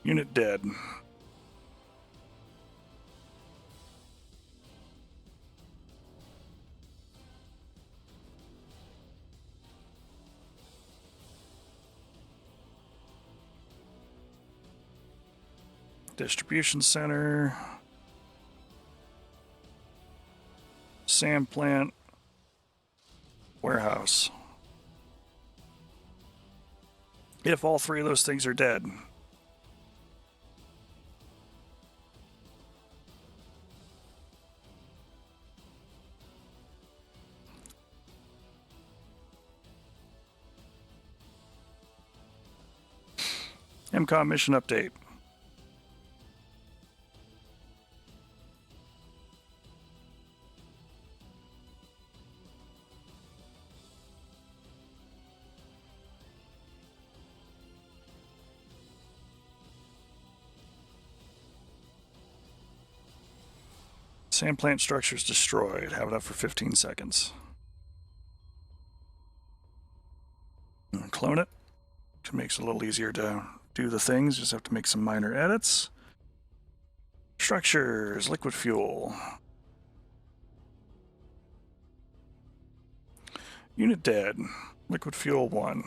Unit dead. Distribution center. Sand plant. Warehouse. If all three of those things are dead, MCOM mission update. Sand plant structures destroyed. Have it up for 15 seconds. Clone it. It makes it a little easier to do the things. Just have to make some minor edits. Structures, liquid fuel. Unit dead. Liquid fuel 1.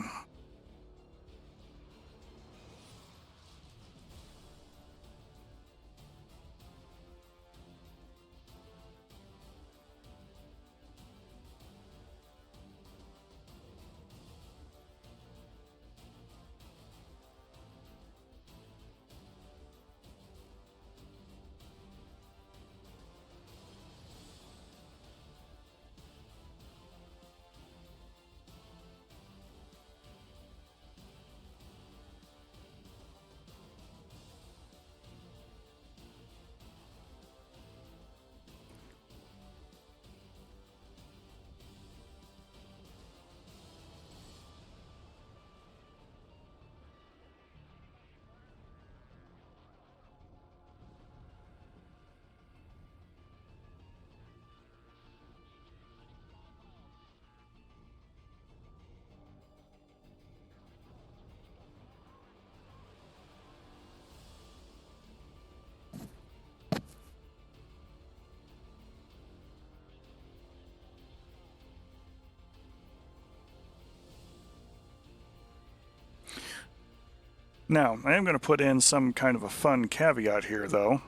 Now, I am going to put in some kind of a fun caveat here, though,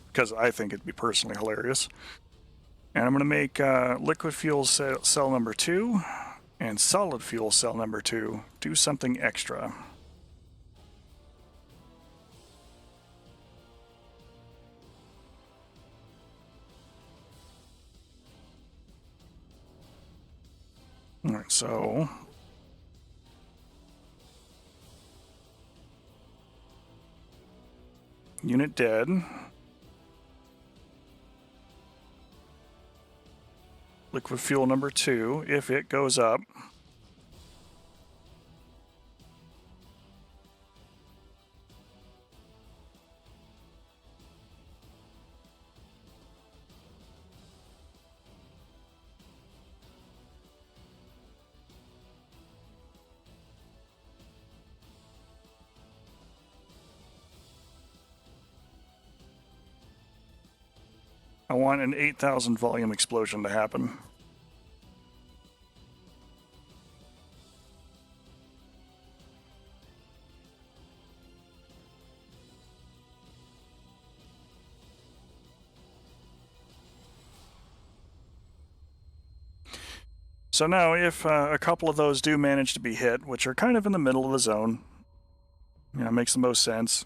because I think it'd be personally hilarious. And I'm going to make liquid fuel cell number 2 and solid fuel cell number 2 do something extra. All right, so unit dead. Liquid fuel number 2, if it goes up. I want an 8,000 volume explosion to happen. So now if a couple of those do manage to be hit, which are kind of in the middle of the zone, makes the most sense.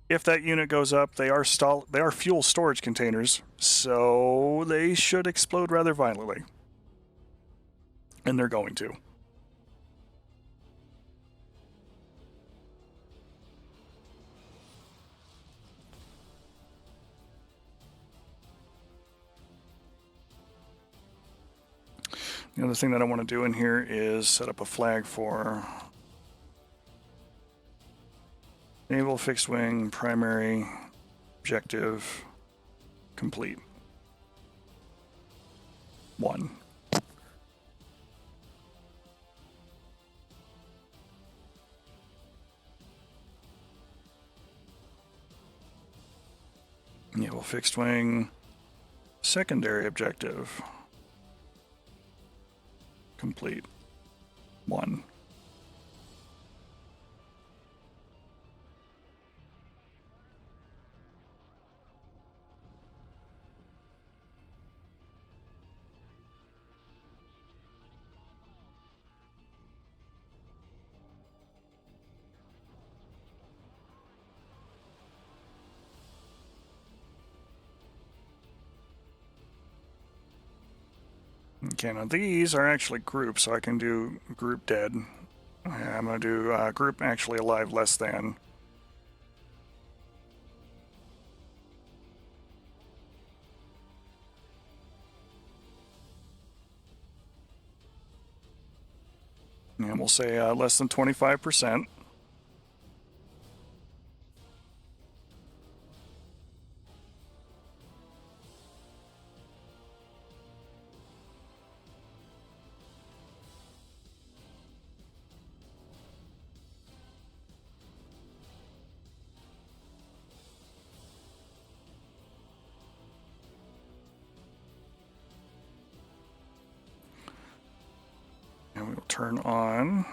If that unit goes up, they are fuel storage containers, so they should explode rather violently. And they're going to. The other thing that I want to do in here is set up a flag for naval fixed wing primary objective complete. 1. Naval fixed wing secondary objective complete. 1. Okay, now these are actually groups, so I can do group dead. I'm going to do group actually alive less than. And we'll say less than 25%. turn on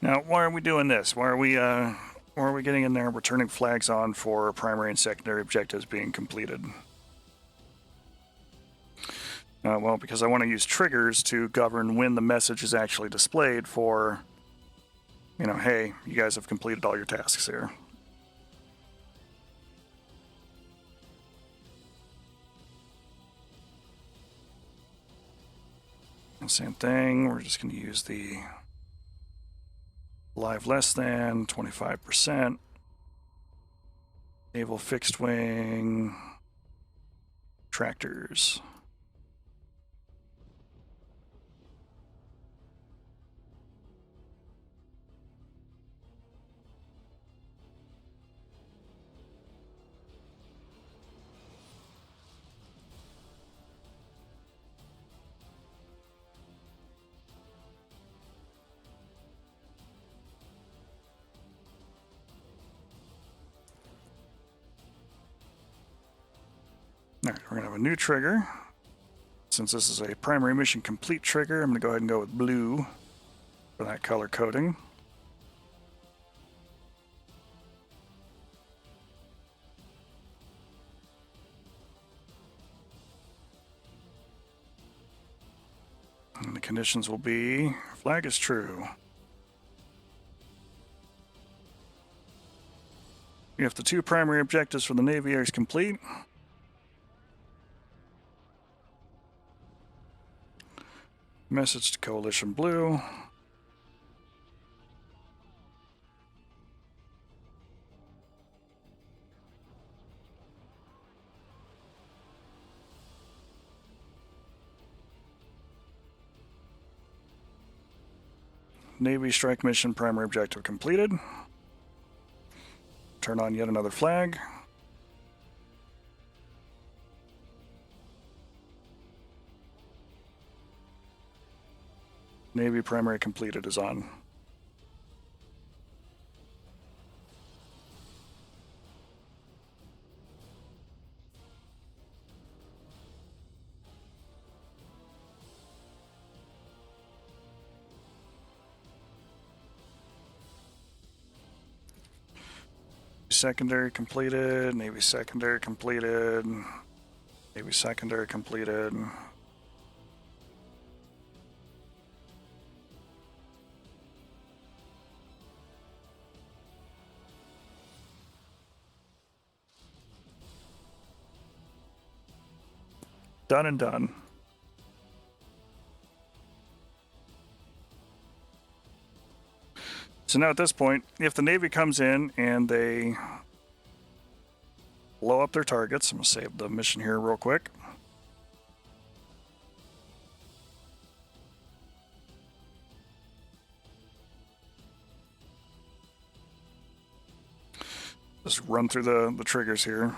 now. Why are we doing this? Why are we getting in there and we're turning flags on for primary and secondary objectives being completed? Well, because I want to use triggers to govern when the message is actually displayed for, you know, hey, you guys have completed all your tasks here. And same thing, we're just going to use the live less than 25%, naval fixed wing, tractors. All right, we're going to have a new trigger. Since this is a primary mission complete trigger, I'm going to go ahead and go with blue for that color coding. And the conditions will be, flag is true. If the 2 primary objectives for the Navy are complete, message to Coalition Blue. Navy strike mission primary objective completed. Turn on yet another flag. Navy primary completed is on. Secondary completed, Navy secondary completed, Navy secondary completed. Done and done. So now at this point, if the Navy comes in and they blow up their targets, I'm going to save the mission here real quick. Just run through the triggers here.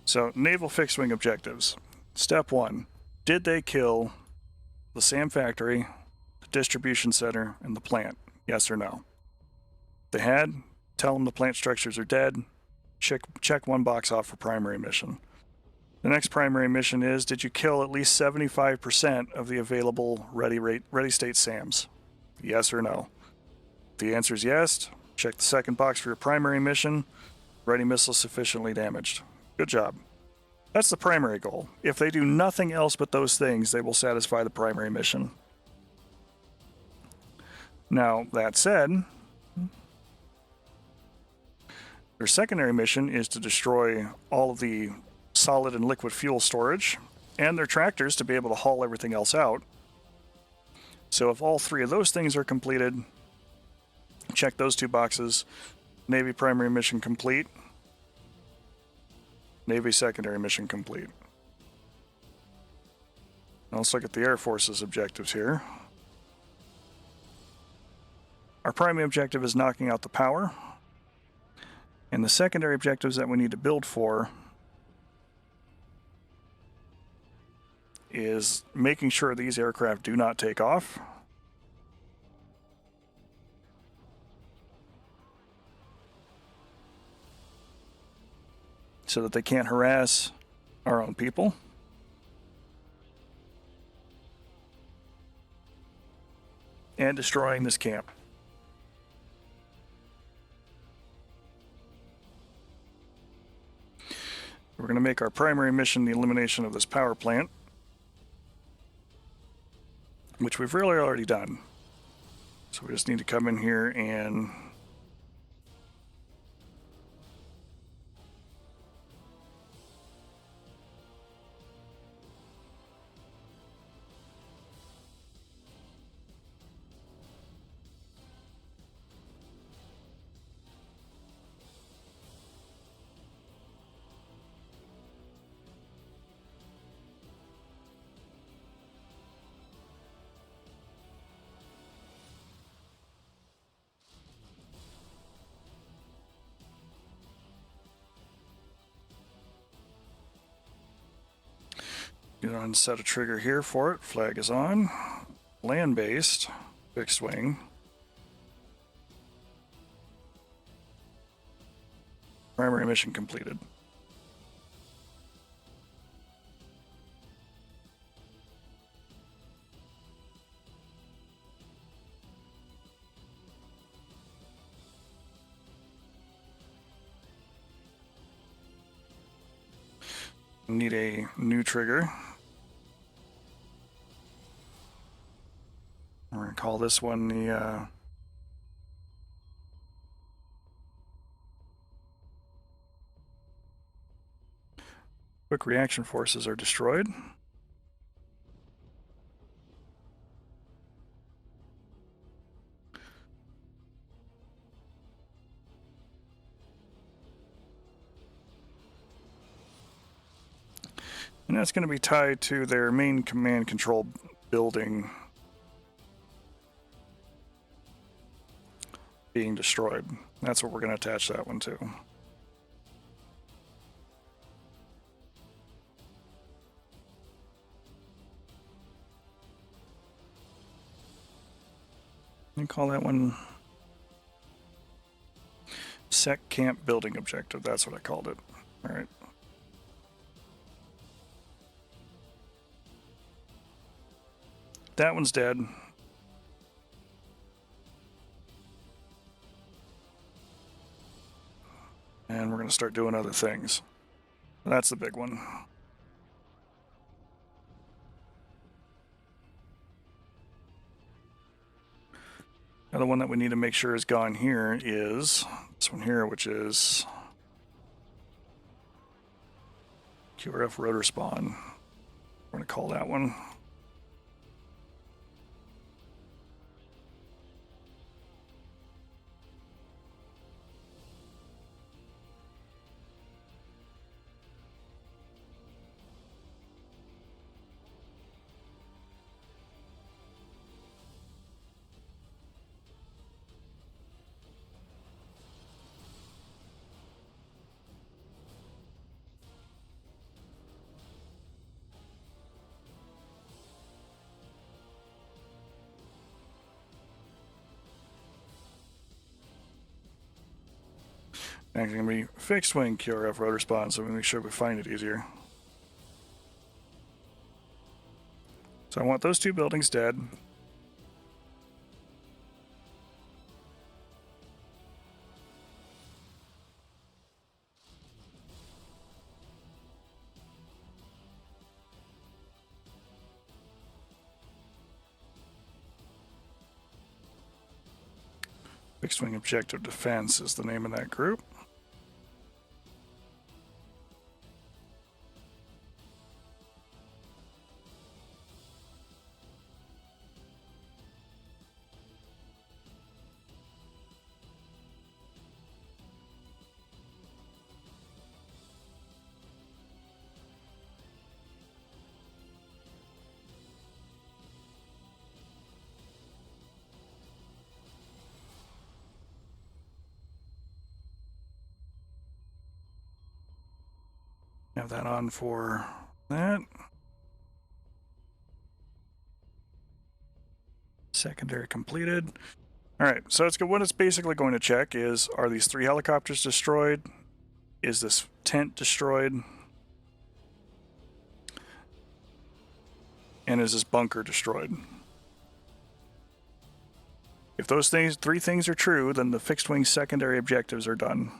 So, naval fixed-wing objectives. Step 1. Did they kill the SAM factory, the distribution center, and the plant? Yes or no? If they had, tell them the plant structures are dead. Check one box off for primary mission. The next primary mission is, did you kill at least 75% of the available ready state SAMs? Yes or no? If the answer is yes, check the second box for your primary mission. Ready missile sufficiently damaged. Good job. That's the primary goal. If they do nothing else but those things, they will satisfy the primary mission. Now, that said, their secondary mission is to destroy all of the solid and liquid fuel storage and their tractors to be able to haul everything else out. So if all 3 of those things are completed, check those 2 boxes. Navy primary mission complete. Navy secondary mission complete. Now let's look at the Air Force's objectives here. Our primary objective is knocking out the power. And the secondary objectives that we need to build for is making sure these aircraft do not take off. So that they can't harass our own people. And destroying this camp. We're going to make our primary mission the elimination of this power plant, which we've really already done. So we just need to come in here and go on and set a trigger here for it. Flag is on. Land-based, fixed wing. Primary mission completed. Need a new trigger. We're going to call this one the quick reaction forces are destroyed. And that's going to be tied to their main command control building being destroyed. That's what we're going to attach that one to. And call that one Sec Camp Building Objective. That's what I called it. All right. That one's dead. And we're going to start doing other things. That's the big one. Another one that we need to make sure is gone here is this one here, which is QRF rotor spawn. We're going to call that one. Actually, going to be fixed wing QRF rotor spawn, so we make sure we find it easier. So I want those two buildings dead. Fixed wing objective defense is the name of that group. Have that on for that. Secondary completed. All right, so it's good. What it's basically going to check is, are these 3 helicopters destroyed? Is this tent destroyed? And is this bunker destroyed? If those 3 things are true, then the fixed wing secondary objectives are done.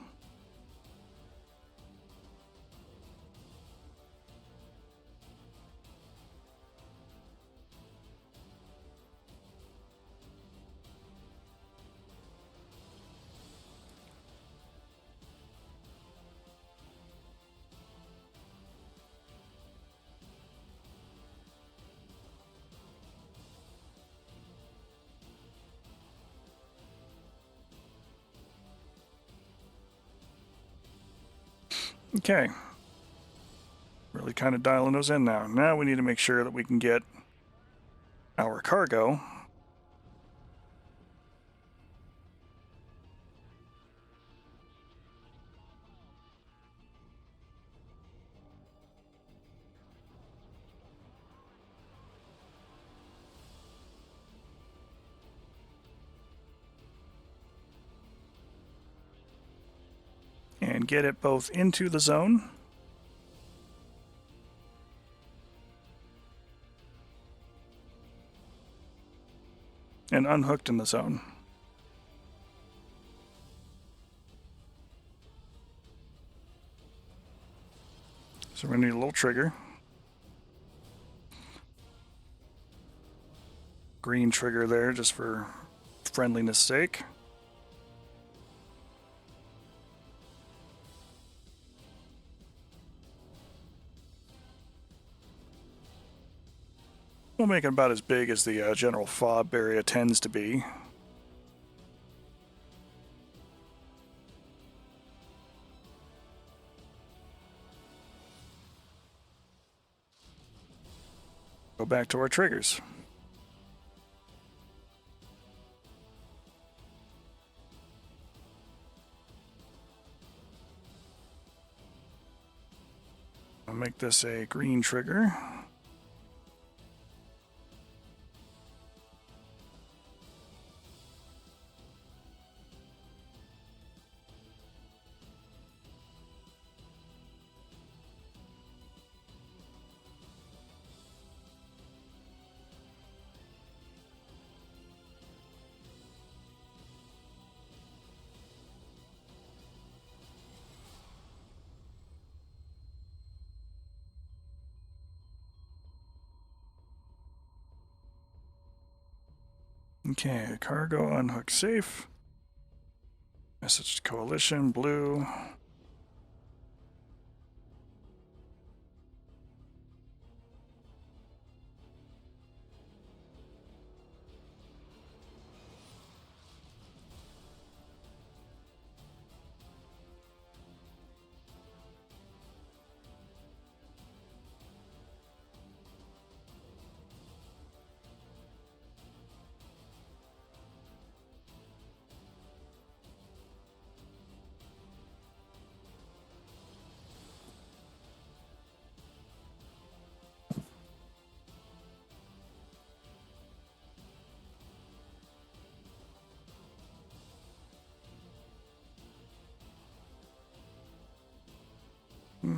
Okay. Really kind of dialing those in now. Now we need to make sure that we can get our cargo and get it both into the zone and unhooked in the zone. So we're going to need a little trigger. Green trigger there just for friendliness sake. We'll make it about as big as the general fob area tends to be. Go back to our triggers. I'll make this a green trigger. Okay, cargo unhook safe. Message to coalition, blue.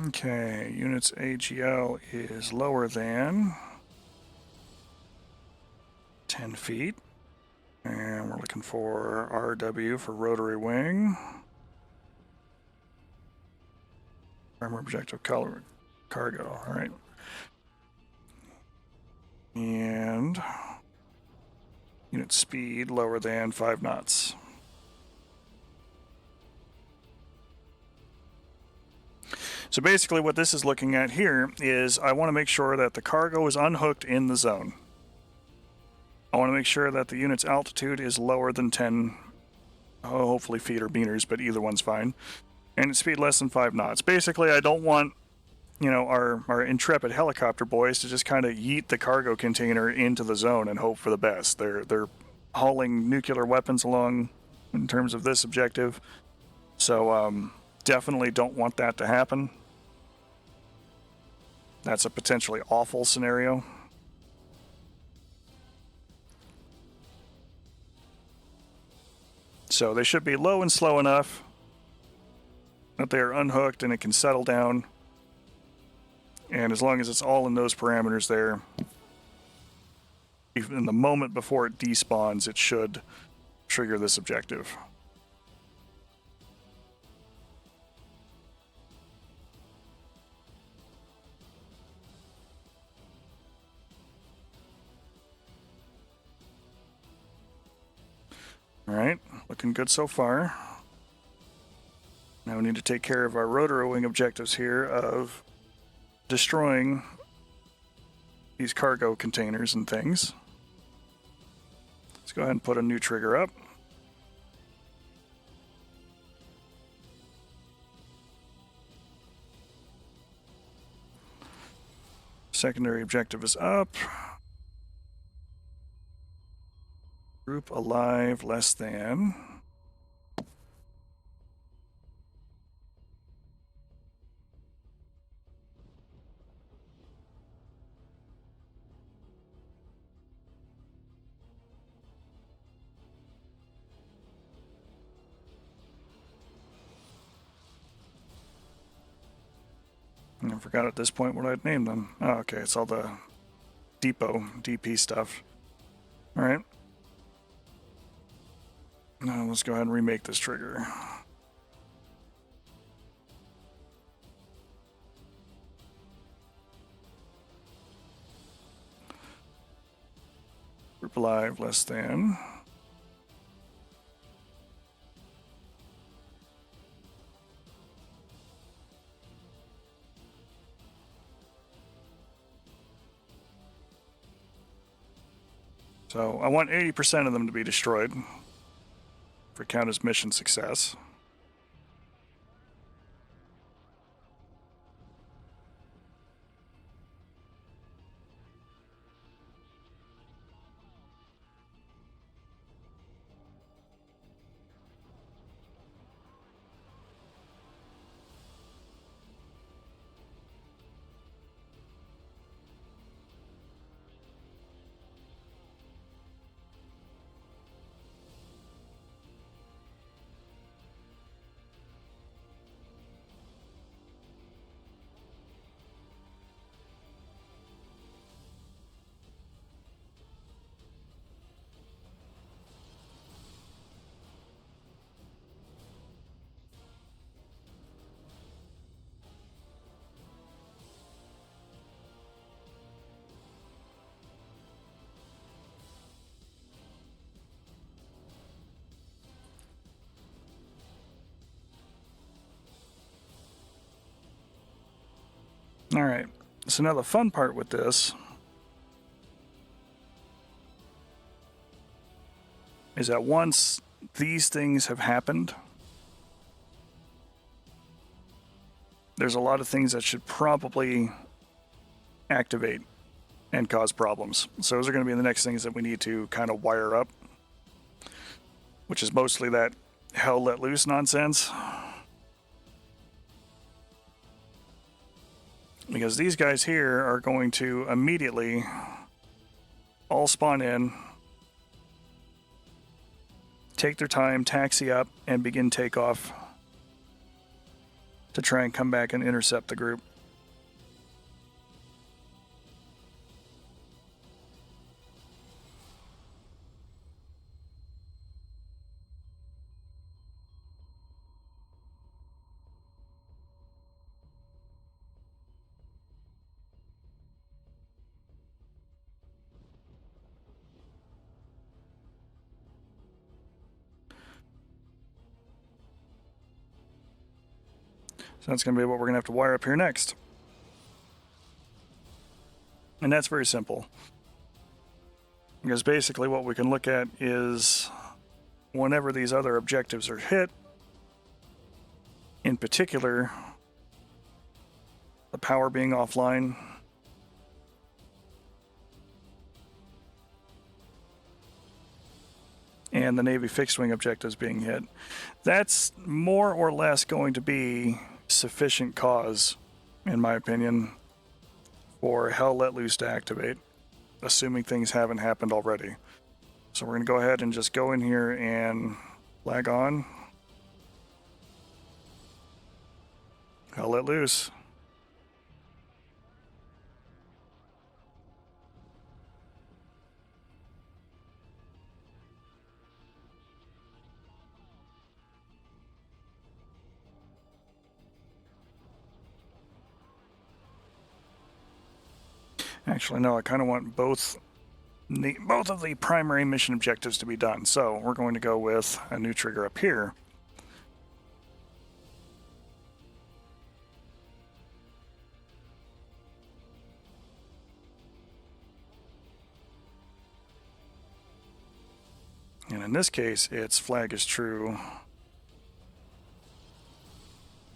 Okay, units AGL is lower than 10 feet. And we're looking for RW for rotary wing. Primary objective color cargo, all right. And unit speed lower than 5 knots. So basically what this is looking at here is I want to make sure that the cargo is unhooked in the zone. I want to make sure that the unit's altitude is lower than 10, hopefully feet or meters, but either one's fine. And its speed less than 5 knots. Basically, I don't want, our intrepid helicopter boys to just kind of yeet the cargo container into the zone and hope for the best. They're hauling nuclear weapons along in terms of this objective. So definitely don't want that to happen. That's a potentially awful scenario. So they should be low and slow enough that they are unhooked and it can settle down. And as long as it's all in those parameters there, even in the moment before it despawns, it should trigger this objective. All right, looking good so far. Now we need to take care of our rotor wing objectives here of destroying these cargo containers and things. Let's go ahead and put a new trigger up. Secondary objective is up. Group alive less than. I forgot at this point what I'd named them. Oh, okay, it's all the depot, DP stuff. All right. Now let's go ahead and remake this trigger. Group alive less than. So I want 80% of them to be destroyed for count as mission success. All right, so now the fun part with this is that once these things have happened, there's a lot of things that should probably activate and cause problems. So those are going to be the next things that we need to kind of wire up, which is mostly that hell let loose nonsense. Because these guys here are going to immediately all spawn in, take their time, taxi up, and begin takeoff to try and come back and intercept the group. So that's going to be what we're going to have to wire up here next. And that's very simple. Because basically what we can look at is whenever these other objectives are hit, in particular, the power being offline, and the Navy fixed-wing objectives being hit, that's more or less going to be sufficient cause, in my opinion, for Hell Let Loose to activate, assuming things haven't happened already. So we're going to go ahead and just go in here and flag on. Hell Let Loose. Actually, no, I kind of want both of the primary mission objectives to be done. So we're going to go with a new trigger up here. And in this case, it's flag is true.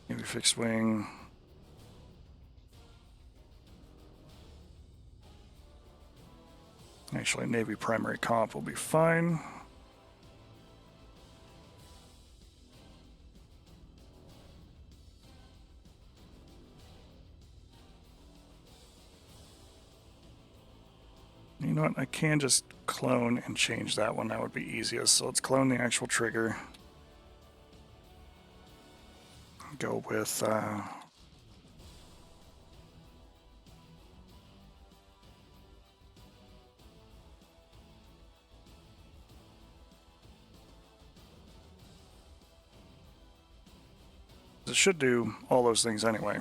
Maybe fixed wing. Actually, Navy primary comp will be fine. You know what? I can just clone and change that one. That would be easiest. So let's clone the actual trigger. Go with it should do all those things anyway.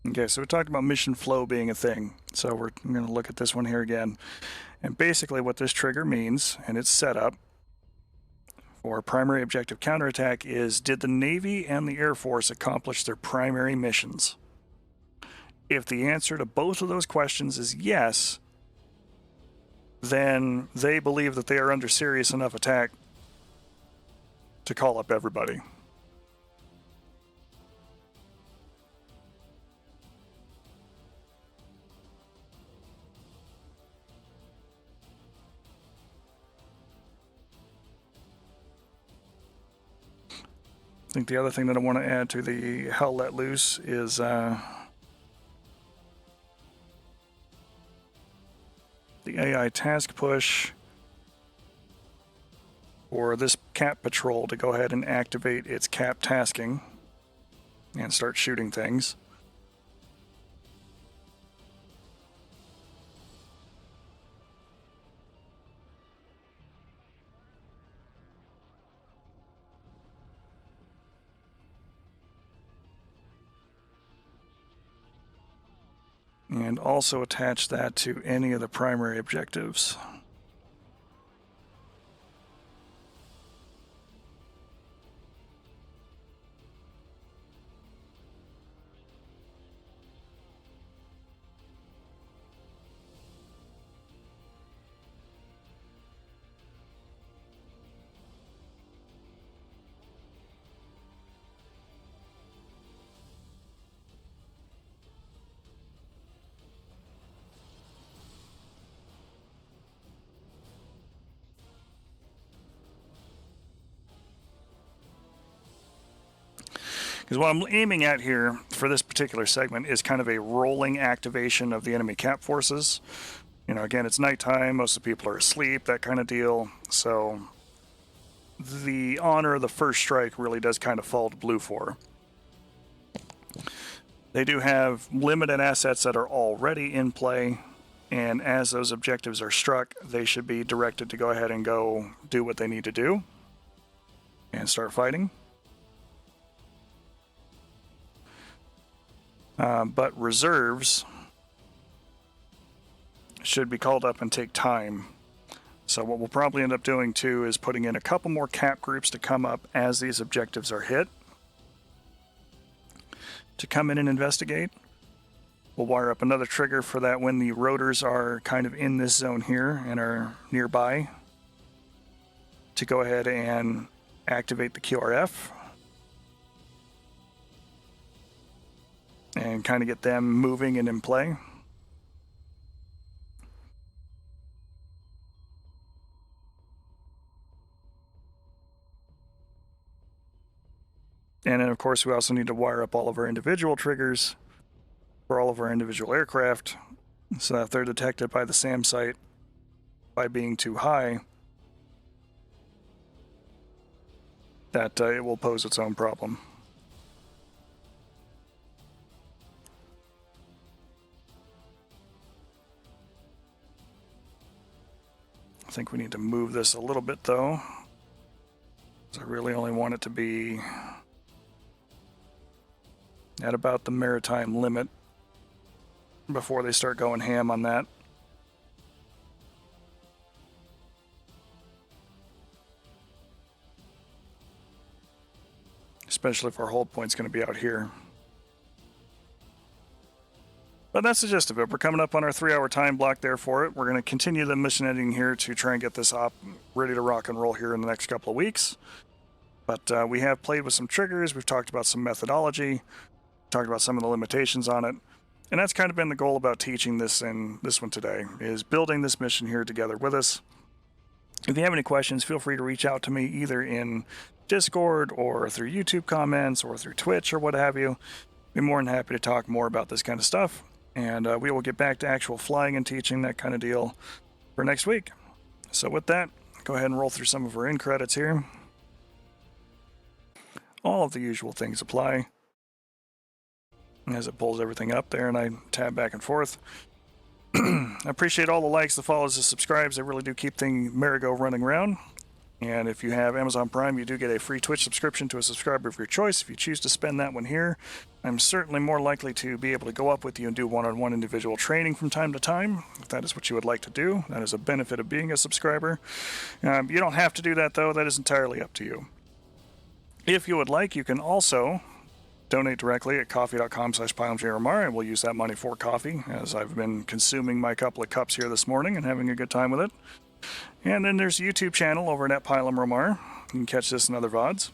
Okay, so we talked about mission flow being a thing. So we're going to look at this one here again. And basically what this trigger means, and its setup for primary objective counterattack, is did the Navy and the Air Force accomplish their primary missions? If the answer to both of those questions is yes, then they believe that they are under serious enough attack to call up everybody. I think the other thing that I want to add to the Hell Let Loose is the AI task push for this cap patrol to go ahead and activate its cap tasking and start shooting things. And also attach that to any of the primary objectives. Because what I'm aiming at here for this particular segment is kind of a rolling activation of the enemy cap forces. You know, again, it's nighttime, most of the people are asleep, that kind of deal. So the honor of the first strike really does kind of fall to Blue 4. They do have limited assets that are already in play, and as those objectives are struck, they should be directed to go ahead and go do what they need to do and start fighting. But reserves should be called up and take time. So what we'll probably end up doing too is putting in a couple more cap groups to come up as these objectives are hit, to come in and investigate. We'll wire up another trigger for that when the rotors are kind of in this zone here and are nearby to go ahead and activate the QRF and kind of get them moving and in play. And then, of course, we also need to wire up all of our individual triggers for all of our individual aircraft so that if they're detected by the SAM site by being too high, that it will pose its own problem. I think we need to move this a little bit though, because I really only want it to be at about the maritime limit before they start going ham on that. Especially if our hold point's going to be out here. But that's the gist of it. We're coming up on our 3-hour time block there for it. We're going to continue the mission editing here to try and get this op ready to rock and roll here in the next couple of weeks. But we have played with some triggers. We've talked about some methodology, talked about some of the limitations on it. And that's kind of been the goal about teaching this in this one today, is building this mission here together with us. If you have any questions, feel free to reach out to me either in Discord or through YouTube comments or through Twitch or what have you. Be more than happy to talk more about this kind of stuff. And we will get back to actual flying and teaching, that kind of deal, for next week. So with that, go ahead and roll through some of our in credits here. All of the usual things apply as it pulls everything up there and I tab back and forth. I appreciate all the likes, the follows, the subscribes. They really do keep the merry-go running around. And if you have Amazon Prime, you do get a free Twitch subscription to a subscriber of your choice. If you choose to spend that one here, I'm certainly more likely to be able to go up with you and do one-on-one individual training from time to time, if that is what you would like to do. That is a benefit of being a subscriber. You don't have to do that, though. That is entirely up to you. If you would like, you can also donate directly at coffee.com/PilumJRMR, and we'll use that money for coffee, as I've been consuming my couple of cups here this morning and having a good time with it. And then there's a YouTube channel over at Pilum Romar. You can catch this in other VODs.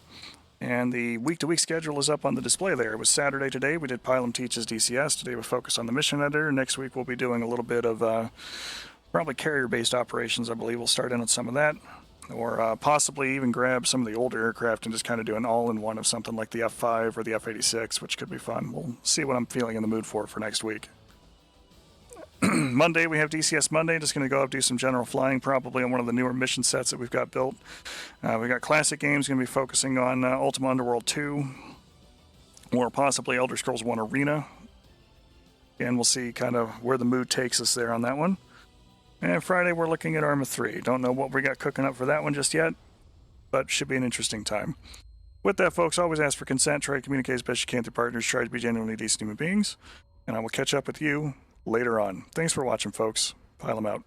And the week-to-week schedule is up on the display there. It was Saturday today. We did Pilum Teaches DCS. Today we focus on the mission editor. Next week we'll be doing a little bit of probably carrier-based operations. I believe we'll start in on some of that. Or possibly even grab some of the older aircraft and just kind of do an all-in-one of something like the F-5 or the F-86, which could be fun. We'll see what I'm feeling in the mood for next week. Monday, we have DCS Monday. Just going to go up, do some general flying, probably on one of the newer mission sets that we've got built. We got classic games, going to be focusing on Ultima Underworld 2, or possibly Elder Scrolls 1 Arena. And we'll see kind of where the mood takes us there on that one. And Friday, we're looking at Arma 3. Don't know what we got cooking up for that one just yet, but should be an interesting time. With that, folks, always ask for consent. Try to communicate as best you can through partners. Try to be genuinely decent human beings. And I will catch up with you later on. Thanks for watching, folks. Pilum out.